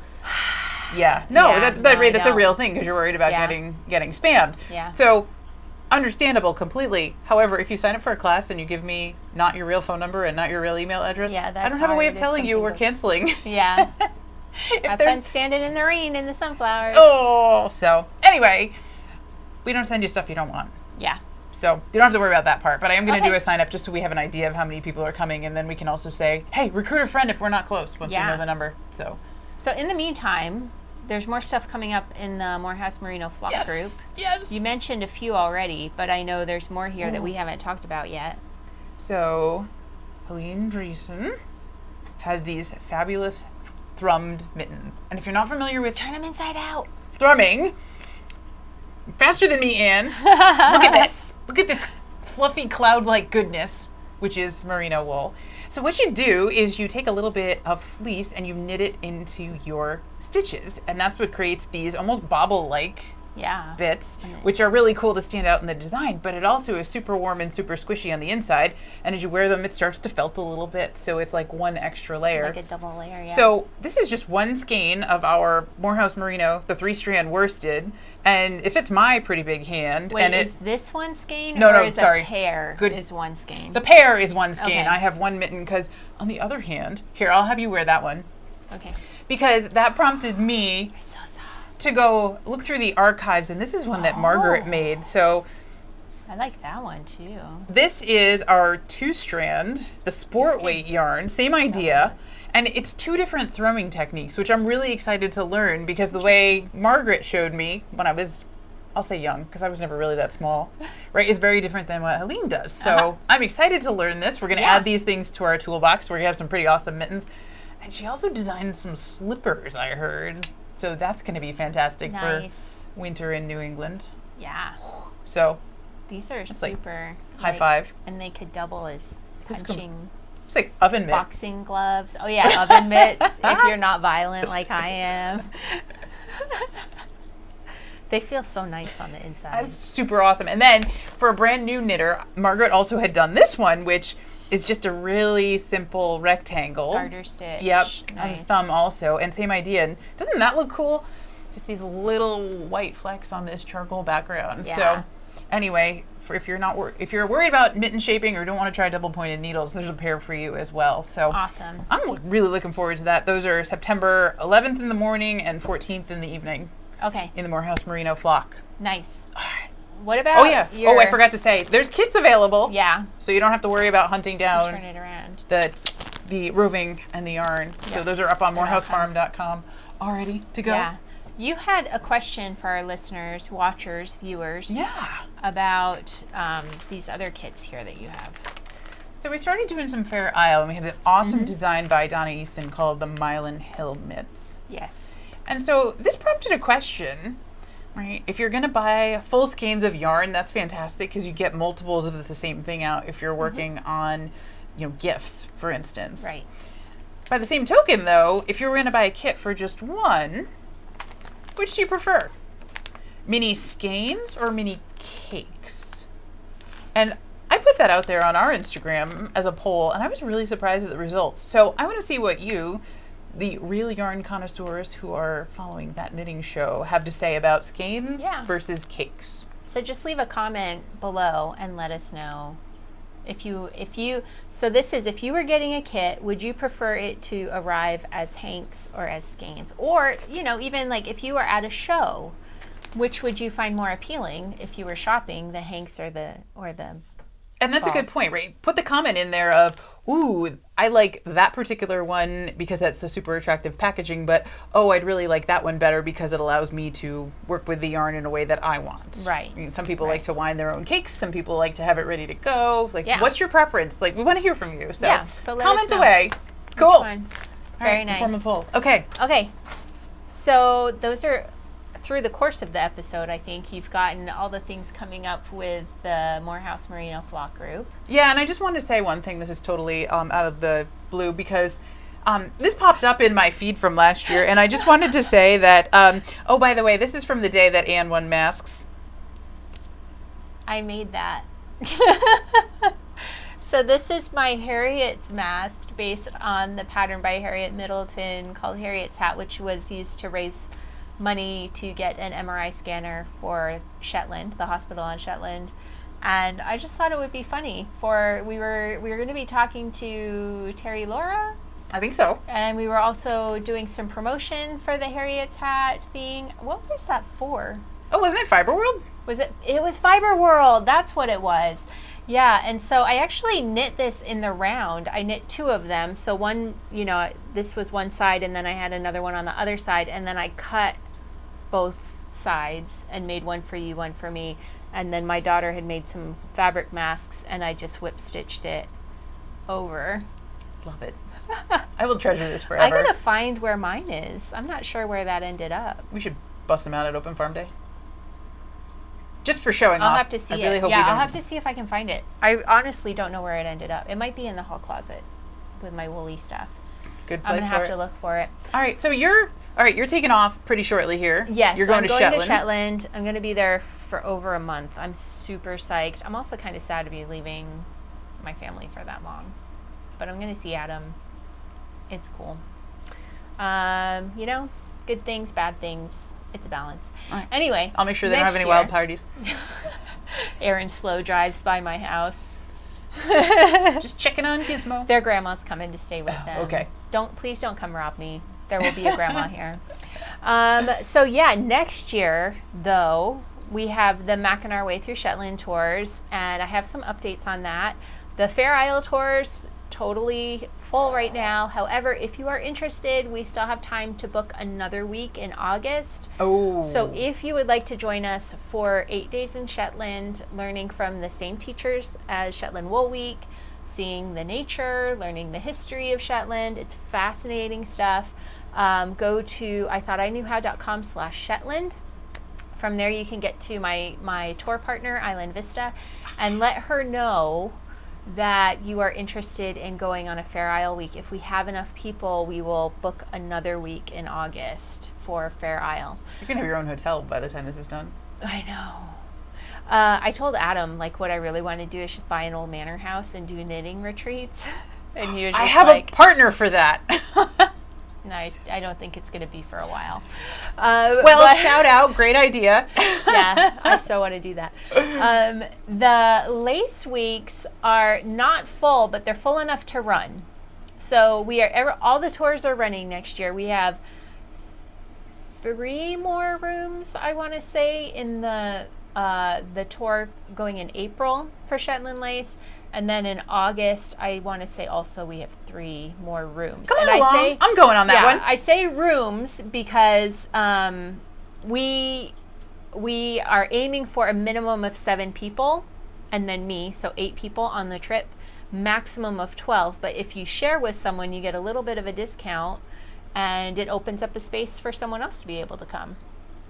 Yeah, that's a real thing because you're worried about getting spammed. Yeah. So understandable completely. However, if you sign up for a class and you give me not your real phone number and not your real email address, Yeah, that's I don't have a way of hard if telling you something we're goes- canceling. Yeah. If Have there's- fun standing in the rain in the sunflowers. Oh, so anyway, we don't send you stuff you don't want. Yeah. So you don't have to worry about that part. But I am going to Okay. do a sign up just so we have an idea of how many people are coming, and then we can also say, hey, recruit a friend if we're not close once we Yeah. know the number. So So in the meantime, there's more stuff coming up in the Morehouse Merino flock yes, group. yes. You mentioned a few already, but I know there's more here that we haven't talked about yet. So Helene Dreesen has these fabulous thrummed mittens, and if you're not familiar with Turn them inside out. thrumming, faster than me, Anne. Look at this. Look at this fluffy cloud-like goodness, which is merino wool. So what you do is you take a little bit of fleece and you knit it into your stitches, and that's what creates these almost bobble-like Yeah. bits, which are really cool to stand out in the design, but it also is super warm and super squishy on the inside, and as you wear them, it starts to felt a little bit, so it's like one extra layer. Like a double layer, yeah. So this is just one skein of our Morehouse Merino, the 3-strand worsted, and it fits my pretty big hand. Wait, and is this one skein? No, or no, is sorry. a pair Good. is one skein? the pair is one skein. Okay. I have one mitten because, on the other hand, here, I'll have you wear that one, Okay. because that prompted me So soft. to go look through the archives, and this is one that Margaret made. So I like that one too. this is our 2-strand, the sport weight yarn, same idea. And it's 2 different thrumming techniques, which I'm really excited to learn because the way Margaret showed me when I was, I'll say young, because I was never really that small, right, is very different than what Helene does. So I'm excited to learn this. We're going to Yeah. add these things to our toolbox. We're going to have some pretty awesome mittens. And she also designed some slippers, I heard. So that's going to be fantastic Nice. for winter in New England. Yeah. So These are like super. high five. And they could double as This com- punching It's like oven mitt. boxing gloves. Oh yeah, oven mitts if you're not violent like I am. They feel so nice on the inside. That's super awesome. And then for a brand new knitter, Margaret also had done this one, which is just a really simple rectangle. Garter stitch. Yep, on Nice. the thumb also, and same idea. And doesn't that look cool? Just these little white flecks on this charcoal background. Yeah. So anyway, for if you're not if you're worried about mitten shaping or don't want to try double pointed needles, there's a pair for you as well. So Awesome. I'm really looking forward to that. Those are September 11th in the morning and 14th in the evening Okay. in the Morehouse Merino flock. Nice. All right. What about? Oh yeah. Your, Oh, I forgot to say, there's kits available. Yeah. So you don't have to worry about hunting down Turn it around. the roving and the yarn. So Yeah. those are up on That makes sense. morehousefarm.com already to go. Yeah. You had a question for our listeners, watchers, viewers. Yeah. About these other kits here that you have. So we started doing some Fair Isle, and we have an awesome design by Donna Easton called the Milan Hill Mitts. Yes. And so this prompted a question, right? If you're going to buy full skeins of yarn, that's fantastic because you get multiples of the same thing out if you're working on, gifts, for instance. Right. By the same token, though, if you were going to buy a kit for just one, which do you prefer? Mini skeins or mini cakes? And I put that out there on our Instagram as a poll, and I was really surprised at the results. So I want to see what you, the real yarn connoisseurs who are following that knitting show, have to say about skeins Yeah. versus cakes. So just leave a comment below and let us know if you so this is if you were getting a kit, would you prefer it to arrive as hanks or as skeins? Or, even like if you were at a show, which would you find more appealing if you were shopping, the hanks or the And that's a good balls? point, right? Put the comment in there of, ooh, I like that particular one because that's the super attractive packaging, but I'd really like that one better because it allows me to work with the yarn in a way that I want. Right. I mean, some people like Right. to wind their own cakes. Some people like to have it ready to go. Like, Yeah. what's your preference? Like, we want to hear from you. So, Yeah, so let us comment know. away. Cool. Which All one? right, Very nice. Form a poll. Okay. Okay, so those are through the course of the episode. I think you've gotten all the things coming up with the Morehouse Merino flock group. Yeah, and I just wanted to say one thing. This is totally out of the blue because this popped up in my feed from last year, and I just wanted to say that, by the way, this is from the day that Anne won masks. I made that. So this is my Harriet's mask based on the pattern by Harriet Middleton called Harriet's Hat, which was used to raise money to get an MRI scanner for Shetland, the hospital on Shetland. And I just thought it would be funny we were going to be talking to Terry Laura. I think so. And we were also doing some promotion for the Harriet's hat thing. What was that for? Oh, wasn't it Fiber World? It was Fiber World. That's what it was. Yeah, and so I actually knit this in the round. I knit 2 of them. So one, this was one side, and then I had another one on the other side, and then I cut both sides and made one for you, one for me. And then my daughter had made some fabric masks, and I just whip stitched it over. Love it. I will treasure this forever. I gotta find where mine is. I'm not sure where that ended up. We should bust them out at Open Farm Day. Just for showing off. I'll have to see I really it. hope Yeah, I'll have to see if I can find it. I honestly don't know where it ended up. It might be in the hall closet with my woolly stuff. Good place I'm gonna have to look for it. All right, so you're taking off pretty shortly here. Yes, you're going I'm to going Shetland. to Shetland. I'm going to be there for over a month. I'm super psyched. I'm also kind of sad to be leaving my family for that long, but I'm going to see Adam. It's cool. Good things, bad things. It's a balance. Right. Anyway, I'll make sure they don't have any wild parties. Erin slow drives by my house. Just checking on Gizmo. Their grandma's coming to stay with them. Okay. Please don't come rob me. There will be a grandma here. So yeah, next year though, we have the Makkin Our Way Through Shetland tours, and I have some updates on that. The Fair Isle tours, totally full right now. However, if you are interested, we still have time to book another week in August. Oh. So if you would like to join us for 8 days in Shetland, learning from the same teachers as Shetland Wool Week, seeing the nature, learning the history of Shetland, it's fascinating stuff. Go to ithoughtiknewhow.com/Shetland. From there you can get to my tour partner, Island Vista, and let her know that you are interested in going on a Fair Isle week. If we have enough people, we will book another week in August for Fair Isle. You're going to have your own hotel by the time this is done. I know. I told Adam, what I really want to do is just buy an old manor house and do knitting retreats. And he was just I have a partner for that. No, I don't think it's going to be for a while. Shout out. Great idea. Yeah, I so want to do that. The lace weeks are not full, but they're full enough to run. So all the tours are running next year. We have 3 more rooms, I want to say, in the tour going in April for Shetland Lace. And then in August, I want to say also we have 3 more rooms. Come along. I'm going on that one. I say rooms because we are aiming for a minimum of 7 people, and then me, so 8 people on the trip, maximum of 12. But if you share with someone, you get a little bit of a discount, and it opens up a space for someone else to be able to come.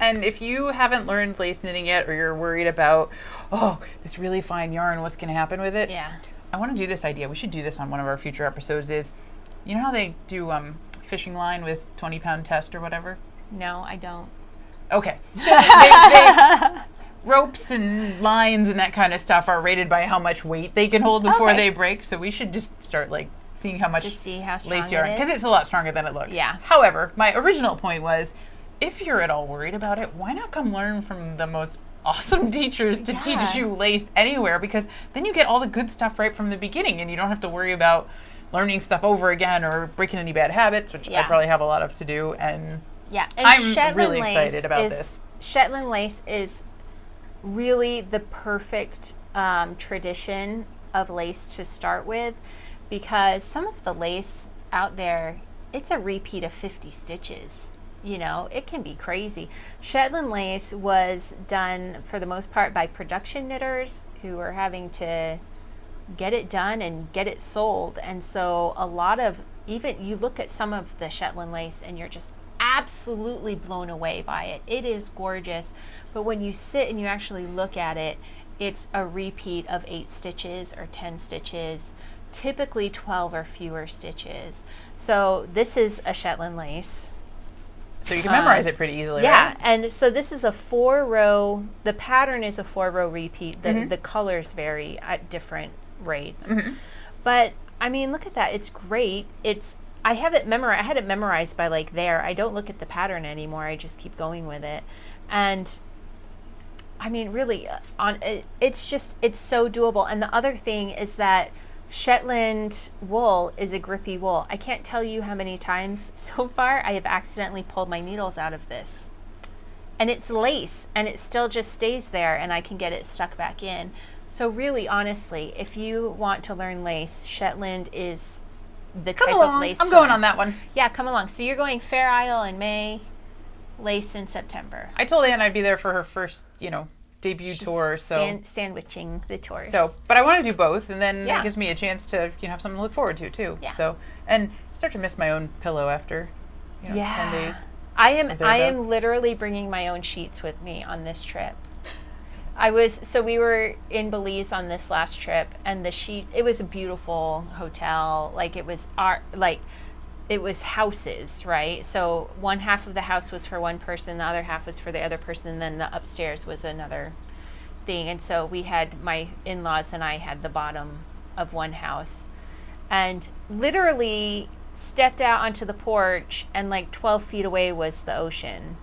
And if you haven't learned lace knitting yet, or you're worried about, this really fine yarn, what's going to happen with it? Yeah. I want to do this idea. We should do this on one of our future episodes is, you know how they do fishing line with 20-pound test or whatever? No, I don't. Okay. they ropes and lines and that kind of stuff are rated by how much weight they can hold before they break. So we should just start seeing how much lace yarn, because it's a lot stronger than it looks. Yeah. However, my original point was, if you're at all worried about it, why not come learn from the most awesome teachers to teach you lace anywhere? Because then you get all the good stuff right from the beginning, and you don't have to worry about learning stuff over again or breaking any bad habits, which I probably have a lot of to do. And I'm Shetland really excited about this. Shetland lace is really the perfect tradition of lace to start with, because some of the lace out there, it's a repeat of 50 stitches. It can be crazy. Shetland lace was done for the most part by production knitters who were having to get it done and get it sold. And so a lot of, even you look at some of the Shetland lace and you're just absolutely blown away by it. It is gorgeous. But when you sit and you actually look at it, it's a repeat of 8 stitches or 10 stitches, typically 12 or fewer stitches. So this is a Shetland lace. So you can memorize it pretty easily, yeah, right? and so this is a 4-row, the pattern is a 4-row repeat. The colors vary at different rates. But, I mean, look at that. It's great. It's I have it memorized. I had it memorized by like there. I don't look at the pattern anymore. I just keep going with it. And I mean, really, it's so doable. And the other thing is that Shetland wool is a grippy wool. I can't tell you how many times so far I have accidentally pulled my needles out of this. And it's lace, and it still just stays there, and I can get it stuck back in. So really, honestly, if you want to learn lace, Shetland is the type of lace. I'm going on that one. Yeah, come along. So you're going Fair Isle in May, lace in September. I told Anne I'd be there for her first, debut tour. So sandwiching the tours. So, but I want to do both, and then Yeah. it gives me a chance to, have something to look forward to too. Yeah. So, and I start to miss my own pillow after, 10 days. I am literally bringing my own sheets with me on this trip. We were in Belize on this last trip, and the sheets, it was a beautiful hotel. Like it was it was houses, right? So one half of the house was for one person, the other half was for the other person, and then the upstairs was another thing. And so we had, my in-laws and I had the bottom of one house, and literally stepped out onto the porch, and like 12 feet away was the ocean.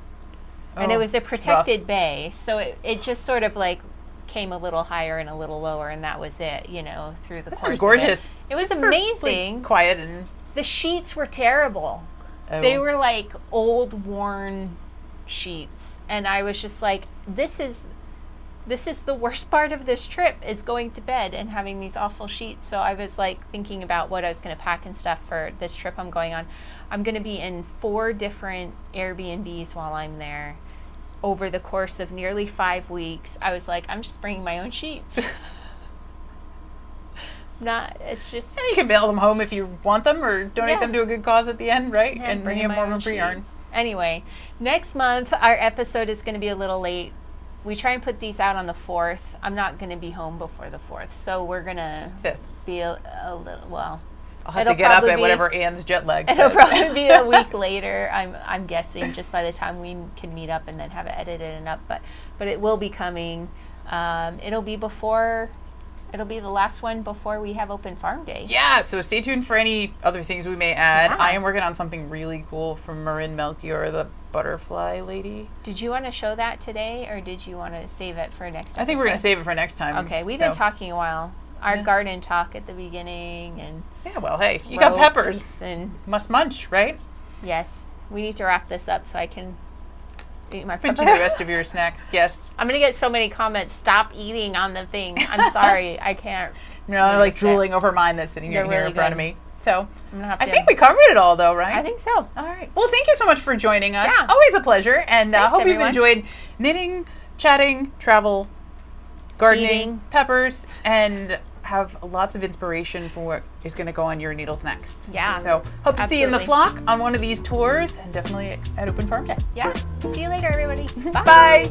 And it was a protected bay, so it just sort of like came a little higher and a little lower, and that was it, through the course That sounds gorgeous. of it. It was Just for, amazing. quiet and... The sheets were terrible. Oh. They were like old, worn sheets, and I was just like, this is the worst part of this trip, is going to bed and having these awful sheets. So I was like thinking about what I was going to pack and stuff for this trip I'm going on. I'm going to be in 4 different Airbnbs while I'm there over the course of nearly 5 weeks. I was like, I'm just bringing my own sheets. It's just... And you can bail them home if you want them, or donate them to a good cause at the end, right? Yeah, and bring you more room for yarns. Anyway, next month our episode is going to be a little late. We try and put these out on the 4th. I'm not going to be home before the 4th, so we're going to 5th. Be a little, well... I'll have to get up at whatever Anne's jet lag says. It'll probably be a week later, I'm guessing, just by the time we can meet up and then have it edited and up. But it will be coming. It'll be the last one before we have open farm day. Yeah, so stay tuned for any other things we may add. Yeah. I am working on something really cool from Marin Melchior, the butterfly lady. Did you want to show that today, or did you want to save it for next episode? I think we're going to save it for next time. Okay, we've been talking a while. Our garden talk at the beginning, and well, hey, you got peppers and must munch, right? Yes, we need to wrap this up so I can eat my pepper. Finish the rest of your snacks. Yes. I'm gonna get so many comments. Stop eating on the thing. I'm sorry, I can't. I'm like drooling over mine that's sitting here in front of me. So I think we covered it all, though, right? I think so. All right. Well, thank you so much for joining us. Yeah. Always a pleasure, and Thanks, hope everyone. you've enjoyed knitting, chatting, travel, gardening, Eating. peppers, and have lots of inspiration for what is going to go on your needles next. Yeah. So hope to see you in the Absolutely. flock on one of these tours, and definitely at Open Farm Day. Yeah. See you later, everybody. Bye.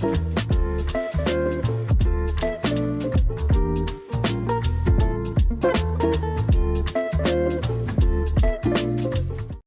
Bye.